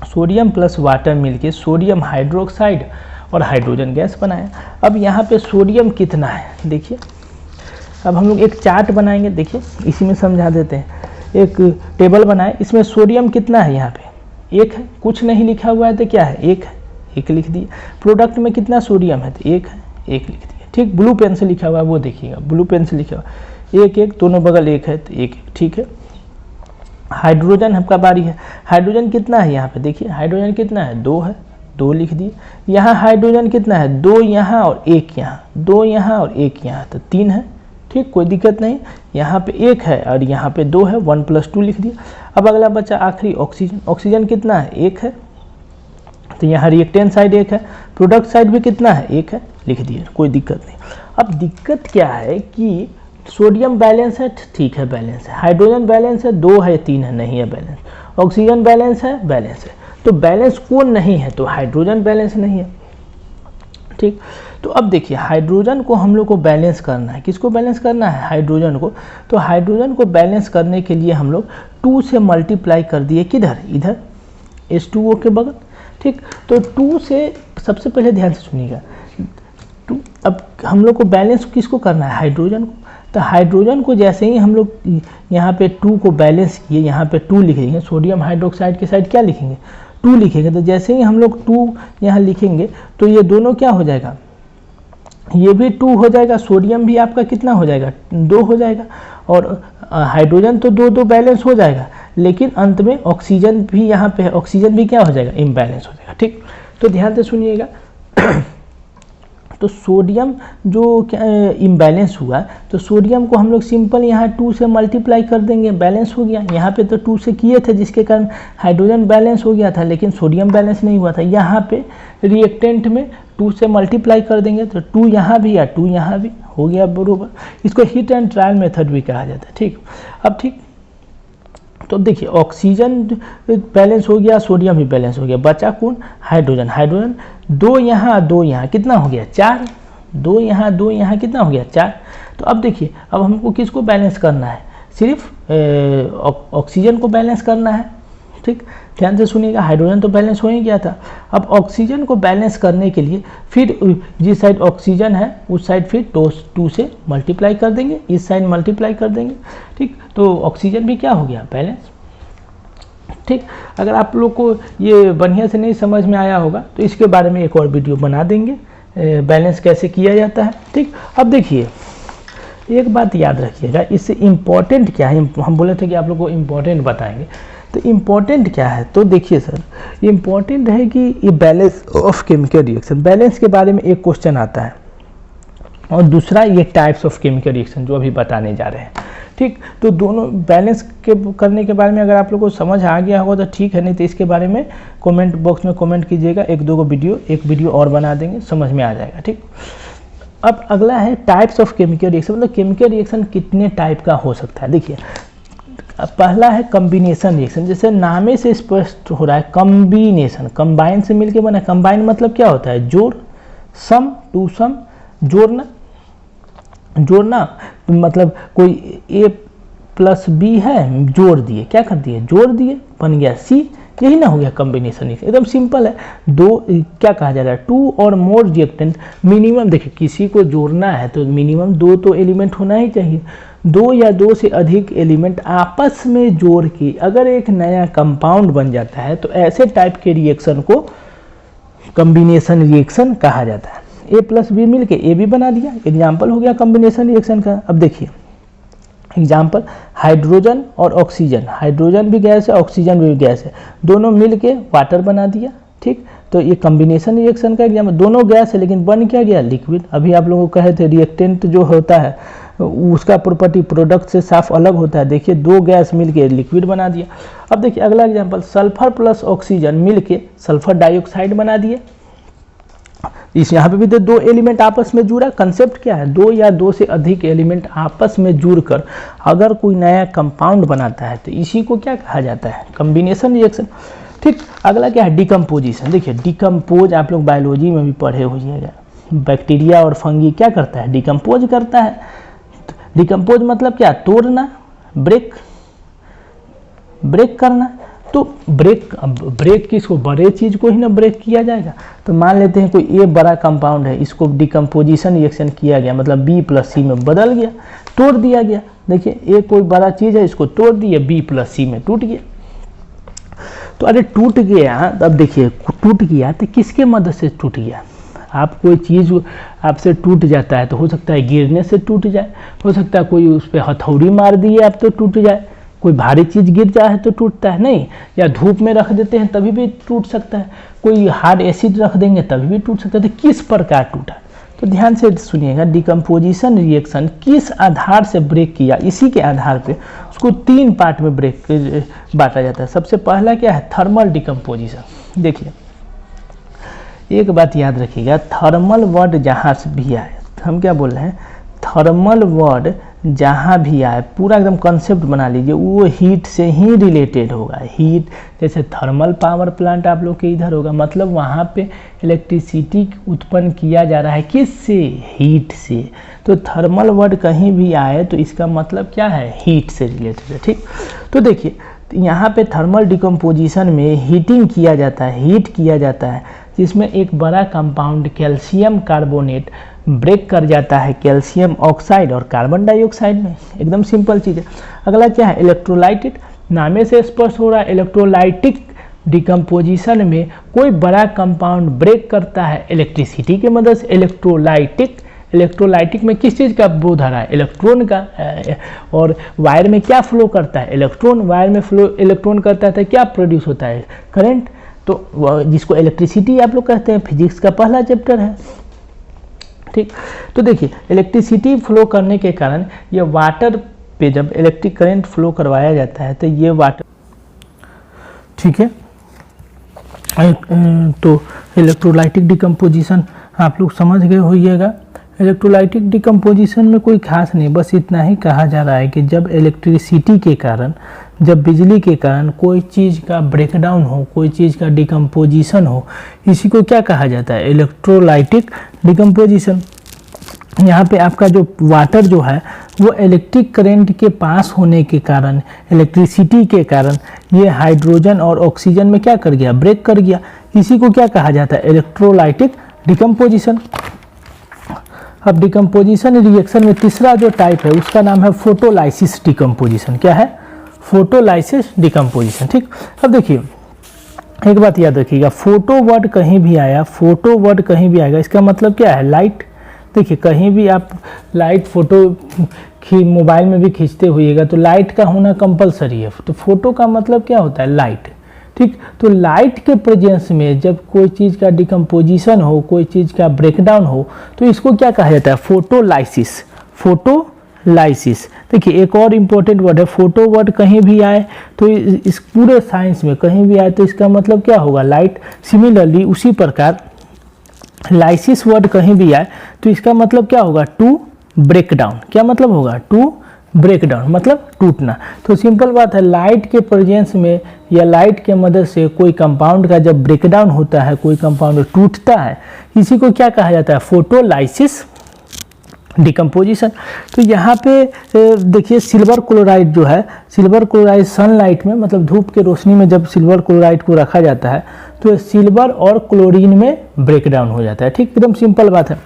Sodium plus water मिलके सोडियम हाइड्रोक्साइड और हाइड्रोजन गैस बनाया। अब यहाँ पे सोडियम कितना है देखिए। अब हम लोग एक चार्ट बनाएंगे, देखिए इसी में समझा देते हैं। एक टेबल बनाए, इसमें सोडियम कितना है, यहाँ पे 1 है, कुछ नहीं लिखा हुआ है तो क्या है, 1 है, 1 लिख दिए। प्रोडक्ट में कितना सोडियम है तो 1 है, 1 लिख दिए, ठीक। ब्लू पेन से लिखा हुआ है वो देखिएगा, ब्लू पेन से लिखा हुआ 1 1, दोनों बगल 1 है तो 1 ठीक है। हाइड्रोजन आपका बारी है, हाइड्रोजन कितना है यहाँ पे देखिए, हाइड्रोजन कितना है 2 है, 2 लिख दिए। यहाँ हाइड्रोजन कितना है 2 यहाँ और 1 यहाँ, 2 यहाँ और 1 यहाँ, तो 3 है, ठीक, कोई दिक्कत नहीं। यहाँ पे 1 है और यहाँ पे 2 है, 1 + 2 लिख दिया। अब अगला बचा आखिरी ऑक्सीजन। ऑक्सीजन कितना है 1 है, तो यहाँ रिएक्टेंट साइड 1 है, प्रोडक्ट साइड भी कितना है 1 है, लिख दिए, कोई दिक्कत नहीं। अब दिक्कत क्या है कि सोडियम बैलेंस है, ठीक है बैलेंस है, हाइड्रोजन बैलेंस है 2 है 3 है, नहीं है बैलेंस, ऑक्सीजन बैलेंस है, बैलेंस है, तो बैलेंस कौन नहीं है, तो हाइड्रोजन बैलेंस नहीं है, ठीक। तो अब देखिए हाइड्रोजन को हम लोग को बैलेंस करना है, किसको बैलेंस करना है, हाइड्रोजन को। तो हाइड्रोजन को बैलेंस करने के लिए हम लोग 2 से मल्टीप्लाई कर दिए, किधर, इधर H2O के बगल, ठीक। तो 2 से सबसे पहले ध्यान से सुनिएगा, 2, अब हम लोग को बैलेंस किसको करना है, हाइड्रोजन को। तो हाइड्रोजन को जैसे ही हम लोग यहाँ पे 2 को बैलेंस किए, यहाँ पे 2 लिख देंगे, सोडियम हाइड्रोक्साइड के साइड क्या लिखेंगे 2 लिखेंगे। तो जैसे ही हम लोग 2 यहाँ लिखेंगे तो ये दोनों क्या हो जाएगा, ये भी 2 हो जाएगा, सोडियम भी आपका कितना हो जाएगा 2 हो जाएगा, और हाइड्रोजन तो 2 2 बैलेंस हो जाएगा, लेकिन अंत में ऑक्सीजन भी यहाँ पे है, ऑक्सीजन भी क्या हो जाएगा, इम्बैलेंस हो जाएगा, ठीक। तो ध्यान से सुनिएगा। तो सोडियम जो इम्बैलेंस हुआ, तो सोडियम को हम लोग सिंपल यहाँ 2 से मल्टीप्लाई कर देंगे, बैलेंस हो गया। यहाँ पे तो 2 से किए थे जिसके कारण हाइड्रोजन बैलेंस हो गया था, लेकिन सोडियम बैलेंस नहीं हुआ था। यहाँ पे रिएक्टेंट में 2 से मल्टीप्लाई कर देंगे तो 2 यहाँ भी या 2 यहाँ भी हो गया बरोबर। इसको हिट एंड ट्रायल मेथड भी कहा जाता है, ठीक। अब ठीक, तो देखिए ऑक्सीजन बैलेंस हो गया, सोडियम भी बैलेंस हो गया, बचा कौन, हाइड्रोजन। हाइड्रोजन 2 यहाँ 2 यहाँ कितना हो गया 4, 2 यहाँ 2 यहाँ कितना हो गया 4। तो अब देखिए अब हमको किसको बैलेंस करना है, सिर्फ ऑक्सीजन को बैलेंस करना है, ठीक। ध्यान से सुनिएगा, हाइड्रोजन तो बैलेंस हो ही गया था। अब ऑक्सीजन को बैलेंस करने के लिए फिर जिस साइड ऑक्सीजन है उस साइड फिर 2 से मल्टीप्लाई कर देंगे, इस साइड मल्टीप्लाई कर देंगे, ठीक। तो ऑक्सीजन भी क्या हो गया बैलेंस, ठीक। अगर आप लोग को ये बढ़िया से नहीं समझ में आया होगा तो इसके बारे में एक और वीडियो बना देंगे, बैलेंस कैसे किया जाता है, ठीक। अब देखिए एक बात याद रखिएगा, इससे इम्पोर्टेंट क्या है, हम बोले थे कि आप लोग को इम्पोर्टेंट बताएंगे, तो इम्पोर्टेंट क्या है, तो देखिए सर इम्पोर्टेंट है कि ये balance of chemical reaction, balance के बारे में एक क्वेश्चन आता है, और दूसरा ये टाइप्स ऑफ केमिकल रिएक्शन जो अभी बताने जा रहे हैं, ठीक। तो दोनों बैलेंस के करने के बारे में अगर आप लोग को समझ आ गया होगा तो ठीक है, नहीं तो इसके बारे में कमेंट बॉक्स में कमेंट कीजिएगा, 1-2 को एक वीडियो और बना देंगे, समझ में आ जाएगा, ठीक। अब अगला है टाइप्स ऑफ केमिकल रिएक्शन, मतलब केमिकल रिएक्शन कितने टाइप का हो सकता है। देखिए पहला है कॉम्बिनेशन रिएक्शन, जैसे नामे से स्पष्ट हो रहा है, कॉम्बिनेशन, कंबाइन से मिलके बना। कंबाइन मतलब क्या होता है, जोड़, सम टू सम, जोड़ना मतलब कोई A + B है, जोड़ दिए, क्या कर दिए जोड़ दिए, बन गया C, यही ना हो गया कॉम्बिनेशन रिएक्शन, एकदम सिंपल है। दो क्या कहा जा रहा है, 2 और मोर रिएक्टेंट मिनिमम, देखिए किसी को जोड़ना है तो मिनिमम 2 तो एलिमेंट होना ही चाहिए। 2 या 2 से अधिक एलिमेंट आपस में जोड़ के अगर एक नया कंपाउंड बन जाता है तो ऐसे टाइप के रिएक्शन को कॉम्बिनेशन रिएक्शन कहा जाता है। A प्लस बी मिल के ए बी बना दिया, एग्जाम्पल हो गया कॉम्बिनेशन रिएक्शन का। अब देखिए एग्जाम्पल, हाइड्रोजन और ऑक्सीजन, हाइड्रोजन भी गैस है ऑक्सीजन भी गैस है, दोनों मिल के वाटर बना दिया, ठीक। तो ये कॉम्बिनेशन रिएक्शन का एग्जाम्पल, दोनों गैस है लेकिन बन क्या गया, लिक्विड। अभी आप लोगों को कहे थे रिएक्टेंट जो होता है उसका प्रॉपर्टी प्रोडक्ट से साफ अलग होता है, देखिए 2 गैस मिलके लिक्विड बना दिया। अब देखिए अगला एग्जांपल, सल्फर प्लस ऑक्सीजन मिलके सल्फर डाइऑक्साइड बना दिए। इस यहाँ पे भी तो 2 एलिमेंट आपस में जुड़ा, कंसेप्ट क्या है, 2 या 2 से अधिक एलिमेंट आपस में जुड़कर अगर कोई नया कंपाउंड बनाता है तो इसी को क्या कहा जाता है, कॉम्बिनेशन रिएक्शन, ठीक। अगला क्या है, डिकम्पोजिशन। देखिए डिकम्पोज आप लोग बायोलॉजी में भी पढ़े होइएगा, बैक्टीरिया और फंगी क्या करता है, डिकम्पोज करता है। डिकम्पोज मतलब क्या, तोड़ना, ब्रेक करना। तो ब्रेक किसको, बड़े चीज को ही ना ब्रेक किया जाएगा। तो मान लेते हैं कोई ए बड़ा कंपाउंड है, इसको डिकम्पोजिशन रिएक्शन किया गया, मतलब बी प्लस सी में बदल गया, तोड़ दिया गया। देखिए ए कोई बड़ा चीज है, इसको तोड़ दिया, बी प्लस सी में टूट गया। तो अरे टूट गया, अब देखिए टूट गया तो किसके मदद से टूट गया। आप कोई चीज़ आपसे टूट जाता है तो हो सकता है गिरने से टूट जाए, हो सकता है कोई उस पर हथौड़ी मार दिए आप तो टूट जाए, कोई भारी चीज़ गिर जाए तो टूटता है नहीं, या धूप में रख देते हैं तभी भी टूट सकता है, कोई हार्ड एसिड रख देंगे तभी भी टूट सकता है। तो किस प्रकार टूटा, तो ध्यान से सुनिएगा, डिकम्पोजिशन रिएक्शन किस आधार से ब्रेक किया, इसी के आधार पे उसको 3 पार्ट में ब्रेक बांटा जाता है। सबसे पहला क्या है, थर्मल डिकम्पोजिशन। देखिए एक बात याद रखिएगा, थर्मल वर्ड जहाँ से भी आए, हम क्या बोल रहे हैं, थर्मल वर्ड जहाँ भी आए पूरा एकदम कॉन्सेप्ट बना लीजिए, वो हीट से ही रिलेटेड होगा। हीट जैसे थर्मल पावर प्लांट आप लोग के इधर होगा, मतलब वहाँ पे इलेक्ट्रिसिटी उत्पन्न किया जा रहा है, किससे, हीट से। तो थर्मल वर्ड कहीं भी आए तो इसका मतलब क्या है, हीट से रिलेटेड है, ठीक। तो देखिए यहाँ पे थर्मल डिकम्पोजिशन में हीटिंग किया जाता है, हीट किया जाता है, जिसमें एक बड़ा कंपाउंड कैल्शियम कार्बोनेट ब्रेक कर जाता है कैल्शियम ऑक्साइड और कार्बन डाइऑक्साइड में, एकदम सिंपल चीज़ है। अगला क्या है, इलेक्ट्रोलाइटिक, नामे से स्पष्ट हो रहा है, इलेक्ट्रोलाइटिक डिकम्पोजिशन में कोई बड़ा कंपाउंड ब्रेक करता है इलेक्ट्रिसिटी की मदद से। इलेक्ट्रोलाइटिक में किस चीज़ का बोध आ रहा है, इलेक्ट्रॉन का, और वायर में क्या फ्लो करता है, इलेक्ट्रॉन, वायर में फ्लो इलेक्ट्रॉन करता है तो क्या प्रोड्यूस होता है, करंट। तो जिसको इलेक्ट्रिसिटी आप लोग कहते हैं, फिजिक्स का पहला चैप्टर है, ठीक। तो देखिए इलेक्ट्रिसिटी फ्लो करने के कारण ये वाटर पे जब इलेक्ट्रिक करंट फ्लो करवाया जाता है तो ये वाटर, ठीक है। तो इलेक्ट्रोलाइटिक डिकम्पोजिशन आप लोग समझ गए होइएगा। इलेक्ट्रोलाइटिक डिकम्पोजिशन में कोई खास नहीं, बस इतना ही कहा जा रहा है कि जब इलेक्ट्रिसिटी के कारण, जब बिजली के कारण कोई चीज़ का ब्रेकडाउन हो, कोई चीज़ का डिकम्पोजिशन हो, इसी को क्या कहा जाता है, इलेक्ट्रोलाइटिक डिकम्पोजिशन। यहाँ पे आपका जो वाटर जो है वो इलेक्ट्रिक करंट के पास होने के कारण, इलेक्ट्रिसिटी के कारण ये हाइड्रोजन और ऑक्सीजन में क्या कर गया, ब्रेक कर गया, इसी को क्या कहा जाता है, इलेक्ट्रोलाइटिक डिकम्पोजिशन। अब डिकम्पोजिशन रिएक्शन में तीसरा जो टाइप है उसका नाम है फोटोलाइसिस डिकम्पोजिशन। क्या है, फोटोलाइसिस डिकम्पोजिशन, ठीक। अब देखिए एक बात याद रखिएगा, फोटो वर्ड कहीं भी आया, फोटो वर्ड कहीं भी आएगा, इसका मतलब क्या है, लाइट। देखिए कहीं भी आप लाइट फोटो मोबाइल में भी खींचते हुईएगा तो लाइट का होना कंपलसरी है। तो फोटो का मतलब क्या होता है, लाइट, ठीक। तो लाइट के प्रेजेंस में जब कोई चीज़ का डिकम्पोजिशन हो, कोई चीज़ का ब्रेकडाउन हो, तो इसको क्या कहा जाता है, फोटोलाइसिस। फोटोलाइसिस, देखिए एक और इम्पोर्टेंट वर्ड है, फोटो वर्ड कहीं भी आए तो इस पूरे साइंस में कहीं भी आए तो इसका मतलब क्या होगा, लाइट। सिमिलरली उसी प्रकार लाइसिस वर्ड कहीं भी आए तो इसका मतलब क्या होगा, टू ब्रेक डाउन। क्या मतलब होगा, टू ब्रेक डाउन मतलब टूटना। तो सिंपल बात है, लाइट के प्रेजेंस में या लाइट के मदद से कोई कंपाउंड का जब ब्रेकडाउन होता है, कोई कंपाउंड टूटता है, इसी को क्या कहा जाता है, फोटोलाइसिस डिकम्पोजिशन। तो यहाँ पे देखिए सिल्वर क्लोराइड जो है, सिल्वर क्लोराइड सनलाइट में मतलब धूप के रोशनी में जब सिल्वर क्लोराइड को रखा जाता है तो सिल्वर और क्लोरीन में ब्रेक डाउन हो जाता है। ठीक, एकदम सिंपल बात है।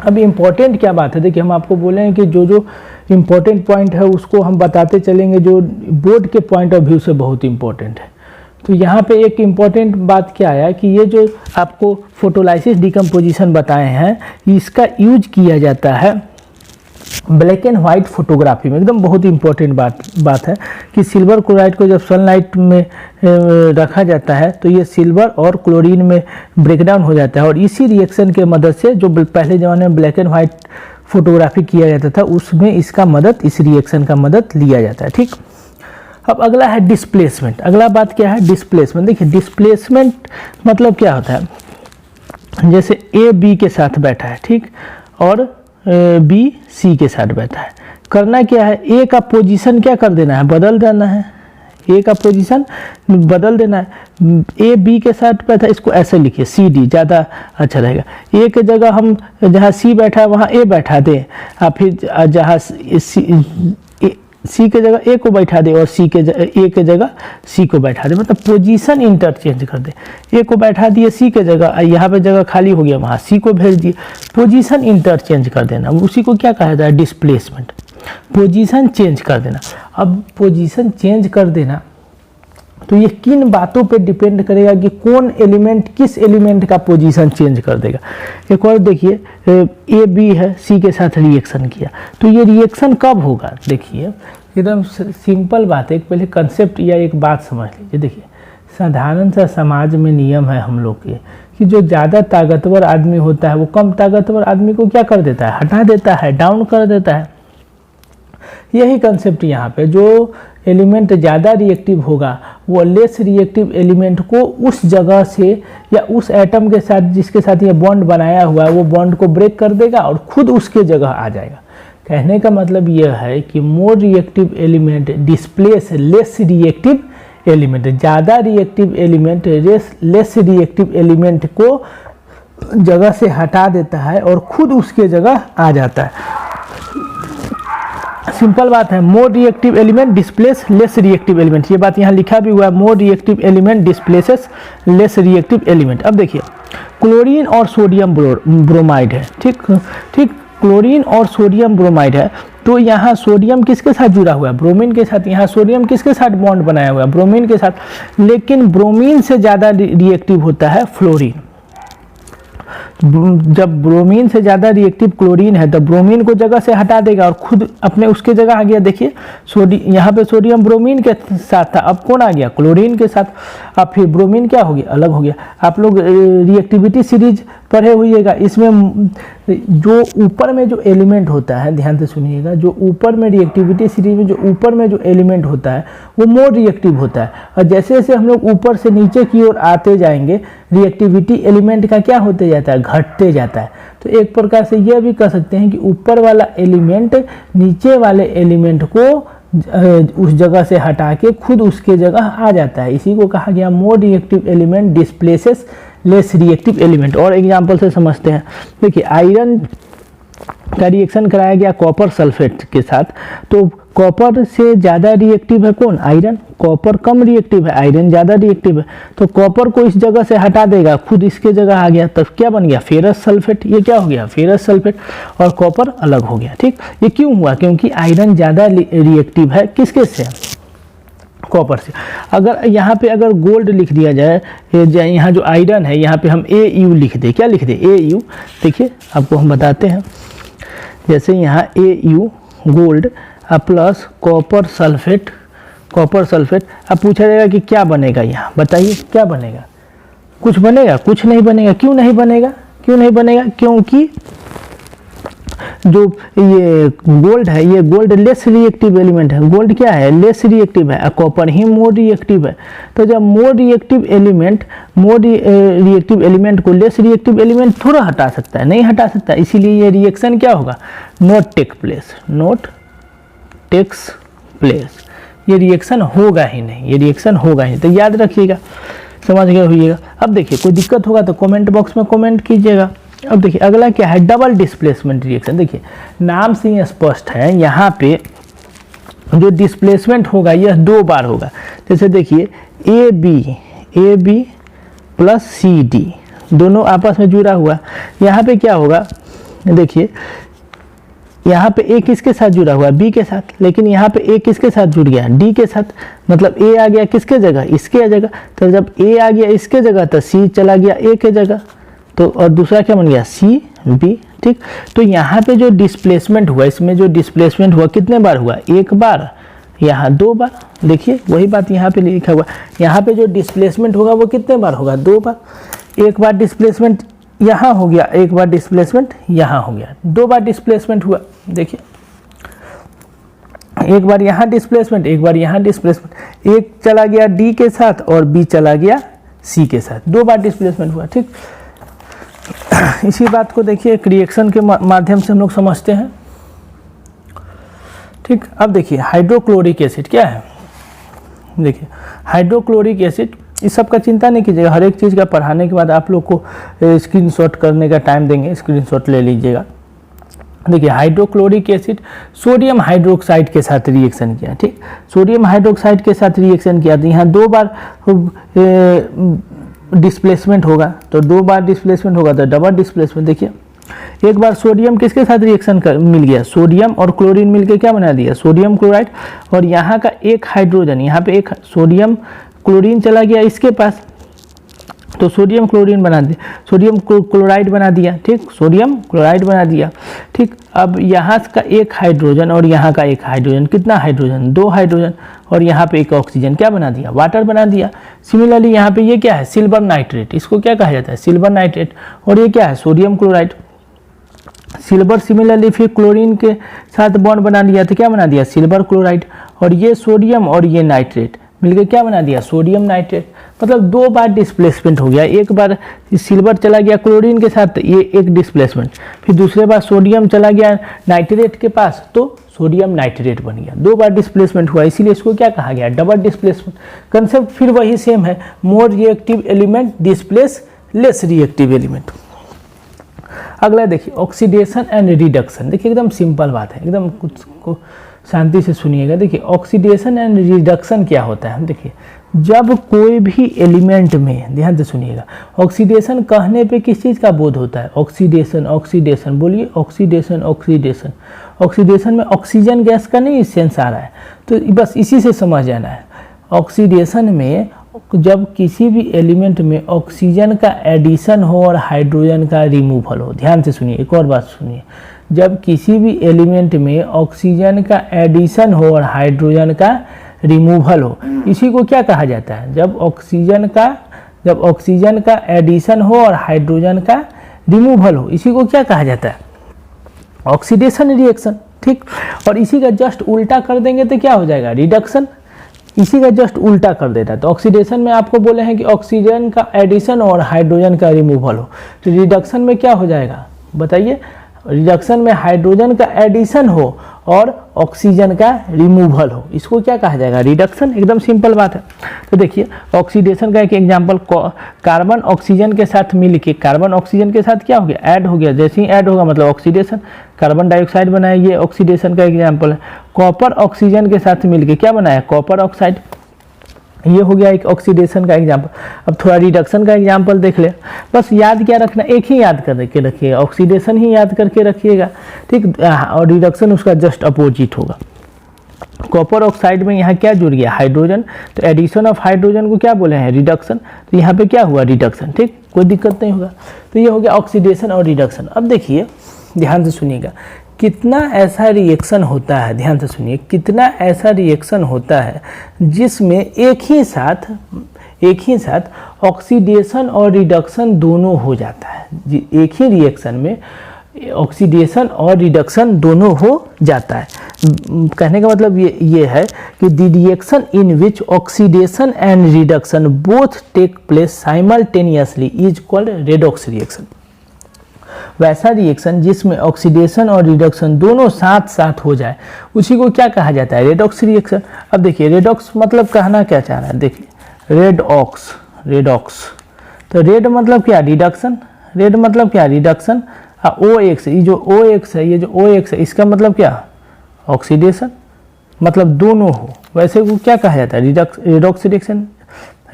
अब इम्पॉर्टेंट क्या बात है, देखिए हम आपको बोले हैं कि जो जो इम्पोर्टेंट पॉइंट है उसको हम बताते चलेंगे जो बोर्ड के पॉइंट ऑफ व्यू से बहुत इम्पोर्टेंट है। तो यहाँ पे एक इम्पॉर्टेंट बात क्या है कि ये जो आपको फोटोलाइसिस डिकम्पोजिशन बताए हैं इसका यूज किया जाता है ब्लैक एंड वाइट फोटोग्राफी में। एकदम बहुत इम्पोर्टेंट बात है कि सिल्वर क्लोराइड को जब सनलाइट में रखा जाता है तो ये सिल्वर और क्लोरीन में ब्रेकडाउन हो जाता है और इसी रिएक्शन के मदद से जो पहले ज़माने में ब्लैक एंड वाइट फोटोग्राफी किया जाता था उसमें इसका मदद, इस रिएक्शन का मदद लिया जाता है। ठीक, अब अगला है डिस्प्लेसमेंट। अगला बात क्या है, डिस्प्लेसमेंट। देखिए डिस्प्लेसमेंट मतलब क्या होता है, जैसे ए बी के साथ बैठा है, ठीक, और बी सी के साथ बैठा है। करना क्या है, ए का पोजीशन क्या कर देना है, बदल देना है। ए का पोजीशन बदल देना है। ए बी के साथ बैठा है, इसको ऐसे लिखिए सी डी, ज़्यादा अच्छा रहेगा। ए के जगह हम जहाँ सी बैठा है वहाँ ए बैठा दें, और फिर जहाँ सी के जगह ए को बैठा दे और ए के जगह सी को बैठा दे, मतलब पोजीशन इंटरचेंज कर दे। ए को बैठा दिए सी के जगह, यहाँ पे जगह खाली हो गया वहाँ सी को भेज दिए, पोजीशन इंटरचेंज कर देना, उसी को क्या कहा जाता है, डिस्प्लेसमेंट। पोजीशन चेंज कर देना। अब पोजीशन चेंज कर देना तो ये किन बातों पे डिपेंड करेगा कि कौन एलिमेंट किस एलिमेंट का पोजीशन चेंज कर देगा। एक और देखिए ए बी है, सी के साथ रिएक्शन किया तो ये रिएक्शन कब होगा, देखिए एकदम सिंपल बात है। पहले कंसेप्ट या एक बात समझ लीजिए। देखिए साधारण सा समाज में नियम है हम लोग के कि जो ज़्यादा ताकतवर आदमी होता है वो कम ताकतवर आदमी को क्या कर देता है, हटा देता है, डाउन कर देता है। यही कंसेप्ट यहाँ पे, जो एलिमेंट ज़्यादा रिएक्टिव होगा वो लेस रिएक्टिव एलिमेंट को उस जगह से या उस एटम के साथ जिसके साथ ये बॉन्ड बनाया हुआ है वो बॉन्ड को ब्रेक कर देगा और खुद उसके जगह आ जाएगा। कहने का मतलब यह है कि more reactive element displace less reactive element. ज़्यादा reactive element less reactive element को जगह से हटा देता है और खुद उसके जगह आ जाता है। सिंपल बात है, मोर reactive element displace less reactive element. ये बात यहाँ लिखा भी हुआ है, मोर reactive element displaces less reactive element. अब देखिए क्लोरीन और सोडियम ब्रोमाइड है, ठीक, क्लोरीन और सोडियम ब्रोमाइड है। तो यहाँ सोडियम किसके साथ जुड़ा हुआ है, ब्रोमीन के साथ। यहाँ सोडियम किसके साथ बॉन्ड बनाया हुआ है, ब्रोमीन के साथ। लेकिन ब्रोमीन से ज़्यादा रिएक्टिव होता है फ्लोरीन। जब ब्रोमीन से ज़्यादा रिएक्टिव क्लोरीन है तो ब्रोमीन को जगह से हटा देगा और खुद अपने उसके जगह आ गया। देखिए यहाँ पे सोडियम ब्रोमीन के साथ था, अब कौन आ गया, क्लोरीन के साथ। अब फिर ब्रोमीन क्या हो गया, अलग हो गया। आप लोग रिएक्टिविटी सीरीज पढ़े हुईएगा, इसमें जो ऊपर में जो एलिमेंट होता है, ध्यान से सुनिएगा, जो ऊपर में रिएक्टिविटी सीरीज में जो ऊपर में जो एलिमेंट होता है वो मोर रिएक्टिव होता है। और जैसे जैसे हम लोग ऊपर से नीचे की ओर आते जाएंगे रिएक्टिविटी एलिमेंट का क्या होते जाता है, घटते जाता है। तो एक प्रकार से यह भी कह सकते हैं कि ऊपर वाला एलिमेंट नीचे वाले एलिमेंट को उस जगह से हटा के खुद उसके जगह आ जाता है। इसी को कहा गया मोर reactive element displaces less reactive element. और एग्जांपल से समझते हैं। देखिए आयरन का रिएक्शन कराया गया कॉपर सल्फेट के साथ, तो कॉपर से ज़्यादा रिएक्टिव है कौन, आयरन। कॉपर कम रिएक्टिव है, आयरन ज़्यादा रिएक्टिव है। तो कॉपर को इस जगह से हटा देगा, खुद इसके जगह आ गया, तब क्या बन गया, फेरस सल्फेट। ये क्या हो गया, फेरस सल्फेट, और कॉपर अलग हो गया। ठीक, ये क्यों हुआ, क्योंकि आयरन ज़्यादा रिएक्टिव है किसके से, कॉपर से। अगर यहाँ पे अगर गोल्ड लिख दिया जाए, यहाँ जो आयरन है यहाँ पे हम AU लिख दे, क्या लिख दे, AU। देखिए आपको हम बताते हैं, जैसे यहाँ AU gold plus copper sulphate, अब पूछा जाएगा कि क्या बनेगा, यहाँ बताइए क्या बनेगा, कुछ बनेगा, कुछ नहीं बनेगा। क्यों नहीं बनेगा, क्योंकि जो ये गोल्ड है, ये गोल्ड लेस रिएक्टिव एलिमेंट है। गोल्ड क्या है, लेस रिएक्टिव है, कॉपर ही मोर रिएक्टिव है। तो जब मोर रिएक्टिव एलिमेंट को लेस रिएक्टिव एलिमेंट थोड़ा हटा सकता है, नहीं हटा सकता, इसीलिए ये रिएक्शन क्या होगा, नॉट टेक्स प्लेस। ये रिएक्शन होगा ही नहीं, तो याद रखिएगा, समझ गए होइएगा। अब देखिए कोई दिक्कत होगा तो कमेंट बॉक्स में कमेंट कीजिएगा। अब देखिए अगला क्या है, डबल डिस्प्लेसमेंट रिएक्शन। देखिए नाम से ही स्पष्ट है, यहाँ पे जो डिस्प्लेसमेंट होगा यह 2 बार होगा। जैसे देखिए A B plus C D दोनों आपस में जुड़ा हुआ, यहाँ पे क्या होगा, देखिए यहाँ पे ए किसके साथ जुड़ा हुआ, बी के साथ, लेकिन यहाँ पे ए किसके साथ जुड़ गया, डी के साथ, मतलब ए आ गया किसके जगह, इसके जगह। तो जब ए आ गया इसके जगह तो सी चला गया ए के जगह, तो और दूसरा क्या बन गया, सी बी। ठीक, तो यहाँ पे जो डिस्प्लेसमेंट हुआ, इसमें जो डिस्प्लेसमेंट हुआ कितने बार हुआ, 1 बार, यहाँ 2 बार। देखिए वही बात यहाँ पे लिखा हुआ, यहाँ पे जो डिस्प्लेसमेंट होगा वो कितने बार होगा, 2 बार। 1 बार डिस्प्लेसमेंट यहाँ हो गया, 1 बार डिस्प्लेसमेंट यहाँ हो गया, 2 बार डिस्प्लेसमेंट हुआ। देखिए 1 बार यहाँ डिस्प्लेसमेंट, 1 बार यहाँ डिस्प्लेसमेंट, एक चला गया डी के साथ और बी चला गया सी के साथ, 2 बार डिस्प्लेसमेंट हुआ। ठीक, इसी बात को देखिए एक रिएक्शन के माध्यम से हम लोग समझते हैं। ठीक, अब देखिए हाइड्रोक्लोरिक एसिड क्या है, देखिए हाइड्रोक्लोरिक एसिड, इस सब का चिंता नहीं कीजिएगा, हर एक चीज़ का पढ़ाने के बाद आप लोग को स्क्रीनशॉट करने का टाइम देंगे, स्क्रीनशॉट ले लीजिएगा। देखिए हाइड्रोक्लोरिक एसिड सोडियम हाइड्रोक्साइड के साथ रिएक्शन किया। ठीक, सोडियम हाइड्रोक्साइड के साथ रिएक्शन किया तो यहाँ 2 बार डिस्प्लेसमेंट होगा, तो 2 बार डिस्प्लेसमेंट होगा तो डबल डिस्प्लेसमेंट। देखिए 1 बार सोडियम किसके साथ रिएक्शन मिल गया, सोडियम और क्लोरीन मिलके क्या बना दिया, सोडियम क्लोराइड, और यहाँ का एक हाइड्रोजन, यहाँ पे एक सोडियम क्लोरीन चला गया इसके पास, तो सोडियम क्लोरीन बना दिया, सोडियम क्लोराइड बना दिया। ठीक, सोडियम क्लोराइड बना दिया। ठीक, अब यहाँ का एक हाइड्रोजन और यहाँ का एक हाइड्रोजन, कितना हाइड्रोजन, 2 हाइड्रोजन, और यहाँ पे एक ऑक्सीजन, क्या बना दिया, वाटर बना दिया। सिमिलरली यहाँ पे ये क्या है, सिल्वर नाइट्रेट, इसको क्या कहा जाता है, सिल्वर नाइट्रेट, और ये क्या है, सोडियम क्लोराइड। सिल्वर सिमिलरली फिर क्लोरीन के साथ बॉन्ड बना लिया तो क्या बना दिया, सिल्वर क्लोराइड, और ये सोडियम और ये नाइट्रेट मिलकर क्या बना दिया, सोडियम नाइट्रेट। मतलब 2 बार डिस्प्लेसमेंट हो गया, 1 बार सिल्वर चला गया क्लोरीन के साथ, ये एक डिस्प्लेसमेंट, फिर दूसरे बार सोडियम चला गया नाइट्रेट के पास तो सोडियम नाइट्रेट बन गया, 2 बार डिस्प्लेसमेंट हुआ, इसीलिए इसको क्या कहा गया, डबल डिस्प्लेसमेंट। कंसेप्ट फिर वही सेम है, मोर reactive element displace less reactive element. अगला देखिए ऑक्सीडेशन एंड रिडक्शन। देखिए एकदम सिंपल बात है, एकदम कुछ को शांति से सुनिएगा। देखिए ऑक्सीडेशन एंड रिडक्शन क्या होता है, देखिए जब कोई भी एलिमेंट में, ध्यान से सुनिएगा, ऑक्सीडेशन कहने पे किस चीज़ का बोध होता है, ऑक्सीडेशन, ऑक्सीडेशन, बोलिए ऑक्सीडेशन, ऑक्सीडेशन। ऑक्सीडेशन में ऑक्सीजन गैस का नहीं सेंस आ रहा है, तो बस इसी से समझ जाना है। ऑक्सीडेशन में जब किसी भी एलिमेंट में ऑक्सीजन का एडिशन हो और हाइड्रोजन का रिमूवल हो, ध्यान से सुनिए, एक और बात सुनिए, जब किसी भी एलिमेंट में ऑक्सीजन का एडिशन हो और हाइड्रोजन का रिमूवल हो, इसी को क्या कहा जाता है, जब ऑक्सीजन का एडिशन हो और हाइड्रोजन का रिमूवल हो, इसी को क्या कहा जाता है, ऑक्सीडेशन रिएक्शन। ठीक, और इसी का जस्ट उल्टा कर देंगे तो क्या हो जाएगा, रिडक्शन। इसी का जस्ट उल्टा कर देता है, तो ऑक्सीडेशन में आपको बोले हैं कि ऑक्सीजन का एडिशन और हाइड्रोजन का रिमूवल हो, तो रिडक्शन में क्या हो जाएगा बताइए, रिडक्शन में हाइड्रोजन का एडिशन हो और ऑक्सीजन का रिमूवल हो, इसको क्या कहा जाएगा, रिडक्शन। एकदम सिंपल बात है। तो देखिए ऑक्सीडेशन का एक एग्जांपल, कार्बन ऑक्सीजन के साथ मिलके, कार्बन ऑक्सीजन के साथ क्या हो गया, ऐड हो गया, जैसे ही ऐड होगा मतलब ऑक्सीडेशन, कार्बन डाइऑक्साइड बनाया, ये ऑक्सीडेशन का एग्जाम्पल है। कॉपर ऑक्सीजन के साथ मिलके क्या बनाया, कॉपर ऑक्साइड, ये हो गया एक ऑक्सीडेशन का एग्जाम्पल। अब थोड़ा रिडक्शन का एग्जाम्पल देख ले, बस याद क्या रखना, एक ही याद करके रखिएगा, ऑक्सीडेशन ही याद करके रखिएगा। ठीक, और रिडक्शन उसका जस्ट अपोजिट होगा। कॉपर ऑक्साइड में यहाँ क्या जुड़ गया, हाइड्रोजन, तो एडिशन ऑफ हाइड्रोजन को क्या बोले हैं, रिडक्शन, तो यहाँ पे क्या हुआ, रिडक्शन। ठीक, कोई दिक्कत नहीं होगा। तो ये हो गया ऑक्सीडेशन और रिडक्शन। अब देखिए ध्यान से सुनिएगा, कितना ऐसा रिएक्शन होता है, ध्यान से सुनिए, कितना ऐसा रिएक्शन होता है जिसमें एक ही साथ ऑक्सीडेशन और रिडक्शन दोनों हो जाता है। एक ही रिएक्शन में ऑक्सीडेशन और रिडक्शन दोनों हो जाता है। कहने का मतलब ये है कि the reaction in which oxidation and reduction both take place simultaneously is called redox reaction. वैसा रिएक्शन जिसमें ऑक्सीडेशन और रिडक्शन दोनों साथ साथ हो जाए, उसी को क्या कहा जाता है, रेडॉक्स रिएक्शन। अब देखिए रेडॉक्स मतलब कहना क्या चाह रहा है, देखिए रेडॉक्स, तो रेड मतलब क्या, रिडक्शन, रेड मतलब क्या, रिडक्शन। OX, ये जो OX है, ये जो OX है, इसका मतलब क्या, ऑक्सीडेशन, मतलब दोनों हो, वैसे को क्या कहा जाता है, रिडॉक्स रिएक्शन।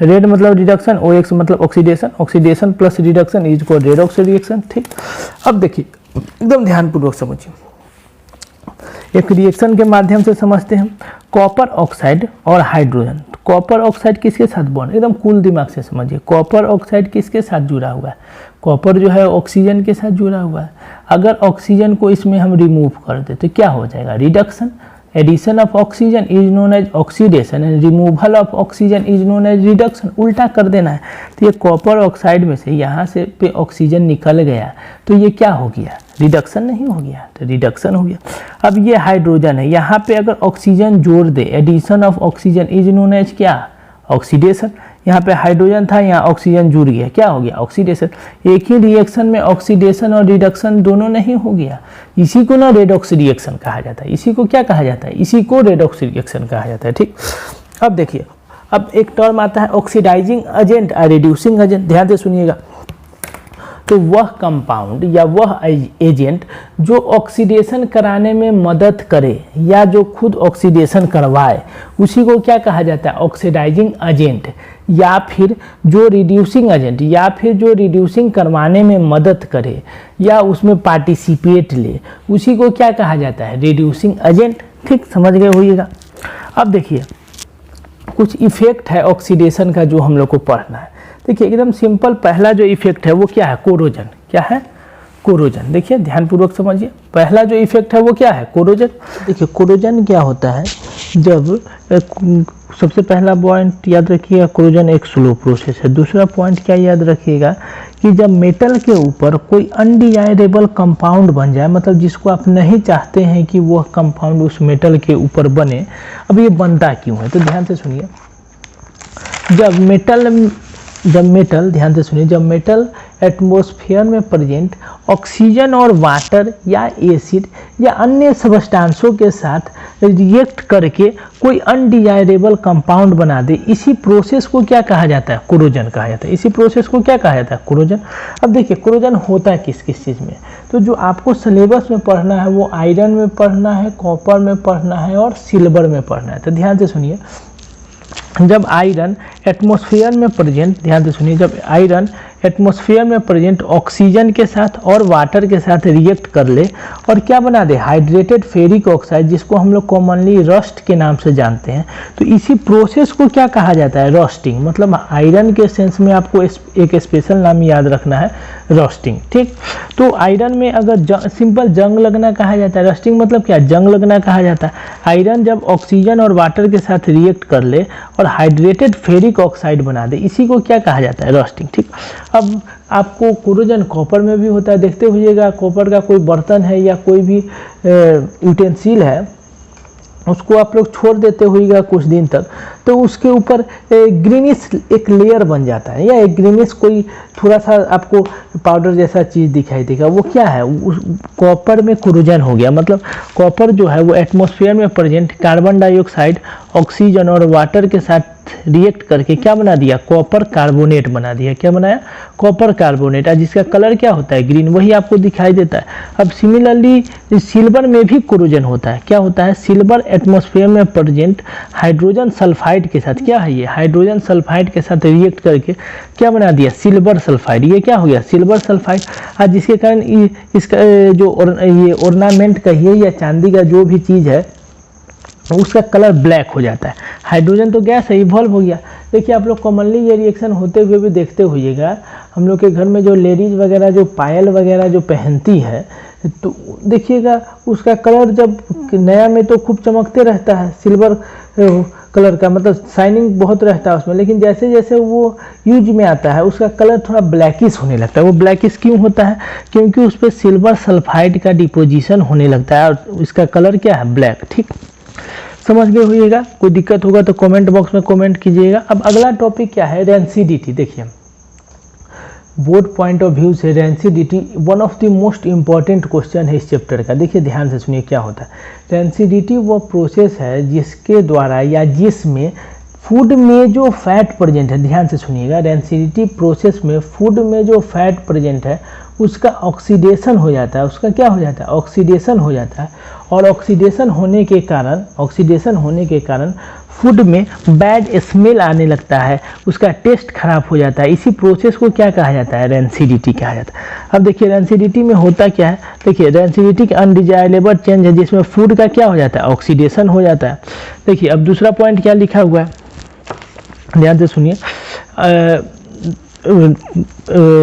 रेड मतलब रिडक्शन, OX मतलब oxidation, oxidation plus reduction is को रेडॉक्स रिएक्शन। ठीक, अब देखिए एकदम ध्यानपूर्वक समझिए, एक रिएक्शन के माध्यम से समझते हैं। कॉपर ऑक्साइड और हाइड्रोजन, कॉपर ऑक्साइड किसके साथ बॉन्ड, एकदम कूल दिमाग से समझिए, कॉपर ऑक्साइड किसके साथ जुड़ा हुआ है, कॉपर जो है ऑक्सीजन के साथ जुड़ा हुआ है। अगर ऑक्सीजन को इसमें हम रिमूव कर दे तो क्या हो जाएगा, reduction. Addition of oxygen is known as oxidation and removal of oxygen is known as reduction, उल्टा कर देना है। तो ये कॉपर ऑक्साइड में से यहाँ से पे ऑक्सीजन निकल गया तो ये क्या हो गया, रिडक्शन नहीं हो गया, तो रिडक्शन हो गया। अब ये हाइड्रोजन है, यहाँ पे अगर ऑक्सीजन जोड़ दे, addition of oxygen is known as क्या, ऑक्सीडेशन। यहाँ पे हाइड्रोजन था, यहाँ ऑक्सीजन जुड़ गया, क्या हो गया, ऑक्सीडेशन। एक ही रिएक्शन में ऑक्सीडेशन और रिडक्शन दोनों नहीं हो गया, इसी को ना रेडॉक्स रिएक्शन कहा जाता है। इसी को क्या कहा जाता है, इसी को रेडॉक्स रिएक्शन कहा जाता है। ठीक, अब देखिए, अब एक टर्म आता है ऑक्सीडाइजिंग एजेंट और रिड्यूसिंग एजेंट, ध्यान से सुनिएगा। तो वह कंपाउंड या वह एजेंट जो ऑक्सीडेशन कराने में मदद करे या जो खुद ऑक्सीडेशन करवाए, उसी को क्या कहा जाता है, ऑक्सीडाइजिंग एजेंट। या फिर जो रिड्यूसिंग एजेंट, या फिर जो रिड्यूसिंग करवाने में मदद करे या उसमें पार्टिसिपेट ले, उसी को क्या कहा जाता है, रिड्यूसिंग एजेंट। ठीक, समझ गए होइएगा। अब देखिए कुछ इफेक्ट है ऑक्सीडेशन का जो हम लोग को पढ़ना है। देखिए एकदम सिंपल, पहला जो इफेक्ट है वो क्या है, कोरोजन। क्या है, कोरोजन। देखिए ध्यानपूर्वक समझिए, पहला जो इफेक्ट है वो क्या है, कोरोजन। देखिए कोरोजन क्या होता है, जब सबसे पहला पॉइंट याद रखिएगा, कोरोजन एक स्लो प्रोसेस है। दूसरा पॉइंट क्या याद रखिएगा कि जब मेटल के ऊपर कोई अनडिजायरेबल कंपाउंड बन जाए, मतलब जिसको आप नहीं चाहते हैं कि वह कंपाउंड उस मेटल के ऊपर बने, अब ये बनता क्यों है, तो ध्यान से सुनिए। जब मेटल ध्यान से सुनिए, जब मेटल एटमॉस्फेयर में प्रेजेंट ऑक्सीजन और वाटर या एसिड या अन्य सब्सटेंसों के साथ रिएक्ट करके कोई अनडिजायरेबल कंपाउंड बना दे, इसी प्रोसेस को क्या कहा जाता है, कोरोजन कहा जाता है। इसी प्रोसेस को क्या कहा जाता है, कोरोजन। अब देखिए कोरोजन होता है किस किस चीज़ में, तो जो आपको सिलेबस में पढ़ना है वो आयरन में पढ़ना है, कॉपर में पढ़ना है और सिल्वर में पढ़ना है। तो ध्यान से सुनिए, जब आयरन एटमॉस्फेयर में प्रेजेंट, ध्यान से सुनिए, जब आयरन एटमॉस्फेयर में प्रेजेंट ऑक्सीजन के साथ और वाटर के साथ रिएक्ट कर ले और क्या बना दे, हाइड्रेटेड फेरिक ऑक्साइड, जिसको हम लोग कॉमनली रस्ट के नाम से जानते हैं, तो इसी प्रोसेस को क्या कहा जाता है, रस्टिंग। मतलब आयरन के सेंस में आपको एक स्पेशल नाम याद रखना है, रस्टिंग। ठीक, तो आयरन में अगर सिंपल जंग लगना कहा जाता है, रस्टिंग मतलब क्या, जंग लगना कहा जाता है। आयरन जब ऑक्सीजन और वाटर के साथ रिएक्ट कर ले और हाइड्रेटेड फेरिक ऑक्साइड बना दे, इसी को क्या कहा जाता है, रस्टिंग। ठीक, अब आपको कोरोजन कॉपर में भी होता है, देखते हुइएगा, कॉपर का कोई बर्तन है या कोई भी यूटेंसिल है, उसको आप लोग छोड़ देते हुएगा कुछ दिन तक, तो उसके ऊपर ग्रीनिश एक लेयर बन जाता है, या एक ग्रीनिश कोई थोड़ा सा आपको पाउडर जैसा चीज़ दिखाई देगा, वो क्या है, उस कॉपर में कोरोजन हो गया। मतलब कॉपर जो है वो एटमॉस्फेयर में प्रेजेंट कार्बन डाइऑक्साइड, ऑक्सीजन और वाटर के साथ रिएक्ट करके क्या बना दिया, कॉपर कार्बोनेट बना दिया। क्या बनाया, कॉपर कार्बोनेट, जिसका कलर क्या होता है, ग्रीन, वही आपको दिखाई देता है। अब सिमिलरली सिल्वर में भी कोरोजन होता है। क्या होता है, सिल्वर एटमॉस्फेयर में प्रेजेंट हाइड्रोजन सल्फाइड के साथ, क्या है ये, हाइड्रोजन सल्फाइड के साथ रिएक्ट करके क्या बना दिया, सिल्वर सल्फाइड। ये क्या हो गया, सिल्वर सल्फाइड, जिसके कारण इसका जो ये ऑर्नामेंट कहिए या चांदी का जो भी चीज़ है उसका कलर ब्लैक हो जाता है। हाइड्रोजन तो गैस है, इवॉल्व हो गया। देखिए आप लोग कॉमनली ये रिएक्शन होते हुए भी देखते होइएगा, हम लोग के घर में जो लेडीज़ वगैरह जो पायल वगैरह जो पहनती है, तो देखिएगा उसका कलर जब नया में तो खूब चमकते रहता है, सिल्वर कलर का, मतलब शाइनिंग बहुत रहता है उसमें, लेकिन जैसे जैसे वो यूज में आता है उसका कलर थोड़ा ब्लैकिश होने लगता है। वो ब्लैकिश क्यों होता है, क्योंकि उस पर सिल्वर सल्फाइड का डिपोजिशन होने लगता है और इसका कलर क्या है, ब्लैक। ठीक, समझ गए होइएगा। कोई दिक्कत होगा तो कमेंट बॉक्स में कमेंट कीजिएगा। अब अगला टॉपिक क्या है, रेंसिडिटी। देखिए बोर्ड पॉइंट ऑफ व्यू से rancidity one of the most important question है इस चैप्टर का। देखिए ध्यान से सुनिए क्या होता है। रेंसिडिटी वो प्रोसेस है जिसके द्वारा या जिसमें फूड में जो फैट प्रेजेंट है, ध्यान से सुनिएगा, रेंसिडिटी प्रोसेस में फूड में जो फैट प्रेजेंट है उसका ऑक्सीडेशन हो जाता है, उसका क्या हो जाता है, ऑक्सीडेशन हो जाता है। और ऑक्सीडेशन होने के कारण फूड में बैड स्मेल आने लगता है, उसका टेस्ट खराब हो जाता है। इसी प्रोसेस को क्या कहा जाता है, रेंसिडिटी कहा जाता है। अब देखिए रेंसिडिटी में होता क्या है, देखिए रेंसिडिटी का अनडिजायरेबल चेंज है जिसमें फूड का क्या हो जाता है, ऑक्सीडेशन हो जाता है। देखिए अब दूसरा पॉइंट क्या लिखा हुआ है, ध्यान से सुनिए,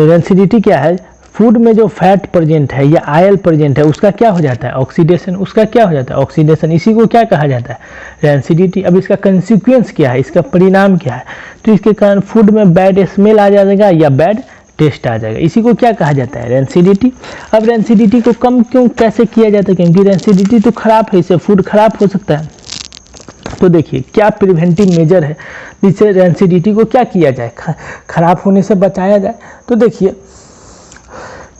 रेंसिडिटी क्या है, फूड में जो फैट प्रेजेंट है या आयल प्रेजेंट है उसका क्या हो जाता है, ऑक्सीडेशन, उसका क्या हो जाता है, ऑक्सीडेशन। इसी को क्या कहा जाता है, रेंसिडिटी। अब इसका कंसिक्वेंस क्या है, इसका परिणाम क्या है, तो इसके कारण फूड में बैड स्मेल आ जाएगा या बैड टेस्ट आ जाएगा, इसी को क्या कहा जाता है, रेंसिडिटी। अब रेंसिडिटी को कम क्यों कैसे किया जाता है, क्योंकि रेंसिडिटी तो खराब है, इससे फूड खराब हो सकता है। तो देखिए क्या प्रिवेंटिव मेजर है जिससे रेंसिडिटी को क्या किया जाए, खराब होने से बचाया जाए। तो देखिए,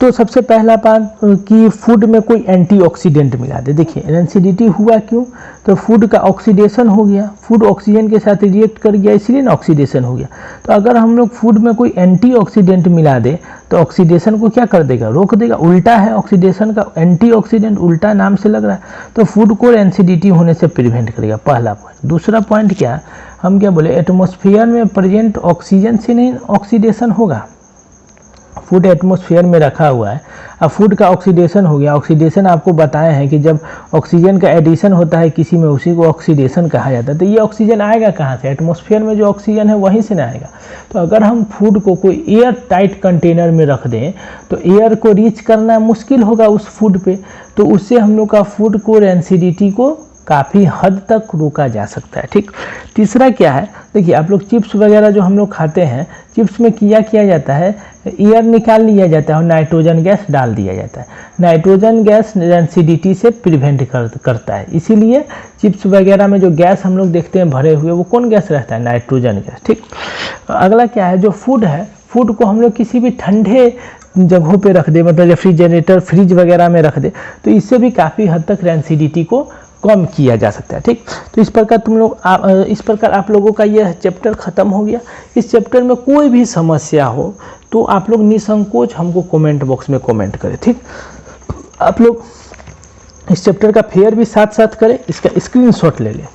तो सबसे पहला बात कि फूड में कोई एंटीऑक्सीडेंट मिला दे। देखिए रेंसिडिटी हुआ क्यों, तो फूड का ऑक्सीडेशन हो गया, फूड ऑक्सीजन के साथ रिएक्ट कर गया, इसलिए ना ऑक्सीडेशन हो गया। तो अगर हम लोग फूड में कोई एंटीऑक्सीडेंट मिला दे तो ऑक्सीडेशन को क्या कर देगा, रोक देगा। उल्टा है ऑक्सीडेशन का, एंटीऑक्सीडेंट उल्टा नाम से लग रहा है, तो फूड को रेंसिडिटी होने से प्रिवेंट करेगा, पहला पॉइंट। दूसरा पॉइंट क्या, हम क्या बोले, एटमॉस्फेयर में प्रेजेंट ऑक्सीजन से नहीं ऑक्सीडेशन होगा। फूड एटमॉस्फेयर में रखा हुआ है, अब फूड का ऑक्सीडेशन हो गया। ऑक्सीडेशन आपको बताए हैं कि जब ऑक्सीजन का एडिशन होता है किसी में, उसी को ऑक्सीडेशन कहा जाता है। तो ये ऑक्सीजन आएगा कहाँ से, एटमॉस्फेयर में जो ऑक्सीजन है वहीं से ना आएगा। तो अगर हम फूड को कोई एयर टाइट कंटेनर में रख दें तो एयर को रीच करना मुश्किल होगा उस फूड पे, तो उससे हम लोग का फूड को रेंसिडिटी को काफ़ी हद तक रोका जा सकता है। ठीक, तीसरा क्या है, देखिए आप लोग चिप्स वगैरह जो हम लोग खाते हैं, चिप्स में किया जाता है, एयर निकाल लिया जाता है और नाइट्रोजन गैस डाल दिया जाता है। नाइट्रोजन गैस रेंसिडिटी से प्रिवेंट करता है, इसीलिए चिप्स वगैरह में जो गैस हम लोग देखते हैं भरे हुए, वो कौन गैस रहता है, नाइट्रोजन गैस। ठीक, अगला क्या है, जो फूड है, फूड को हम लोग किसी भी ठंडे जगहों पे रख दे, मतलब रेफ्रिजरेटर फ्रिज वगैरह में रख दे, तो इससे भी काफ़ी हद तक रेंसिडिटी को कम किया जा सकता है। ठीक, तो इस प्रकार आप लोगों का यह चैप्टर ख़त्म हो गया। इस चैप्टर में कोई भी समस्या हो तो आप लोग निसंकोच हमको कमेंट बॉक्स में कमेंट करें। ठीक, आप लोग इस चैप्टर का फेयर भी साथ साथ करें, इसका स्क्रीनशॉट ले लें।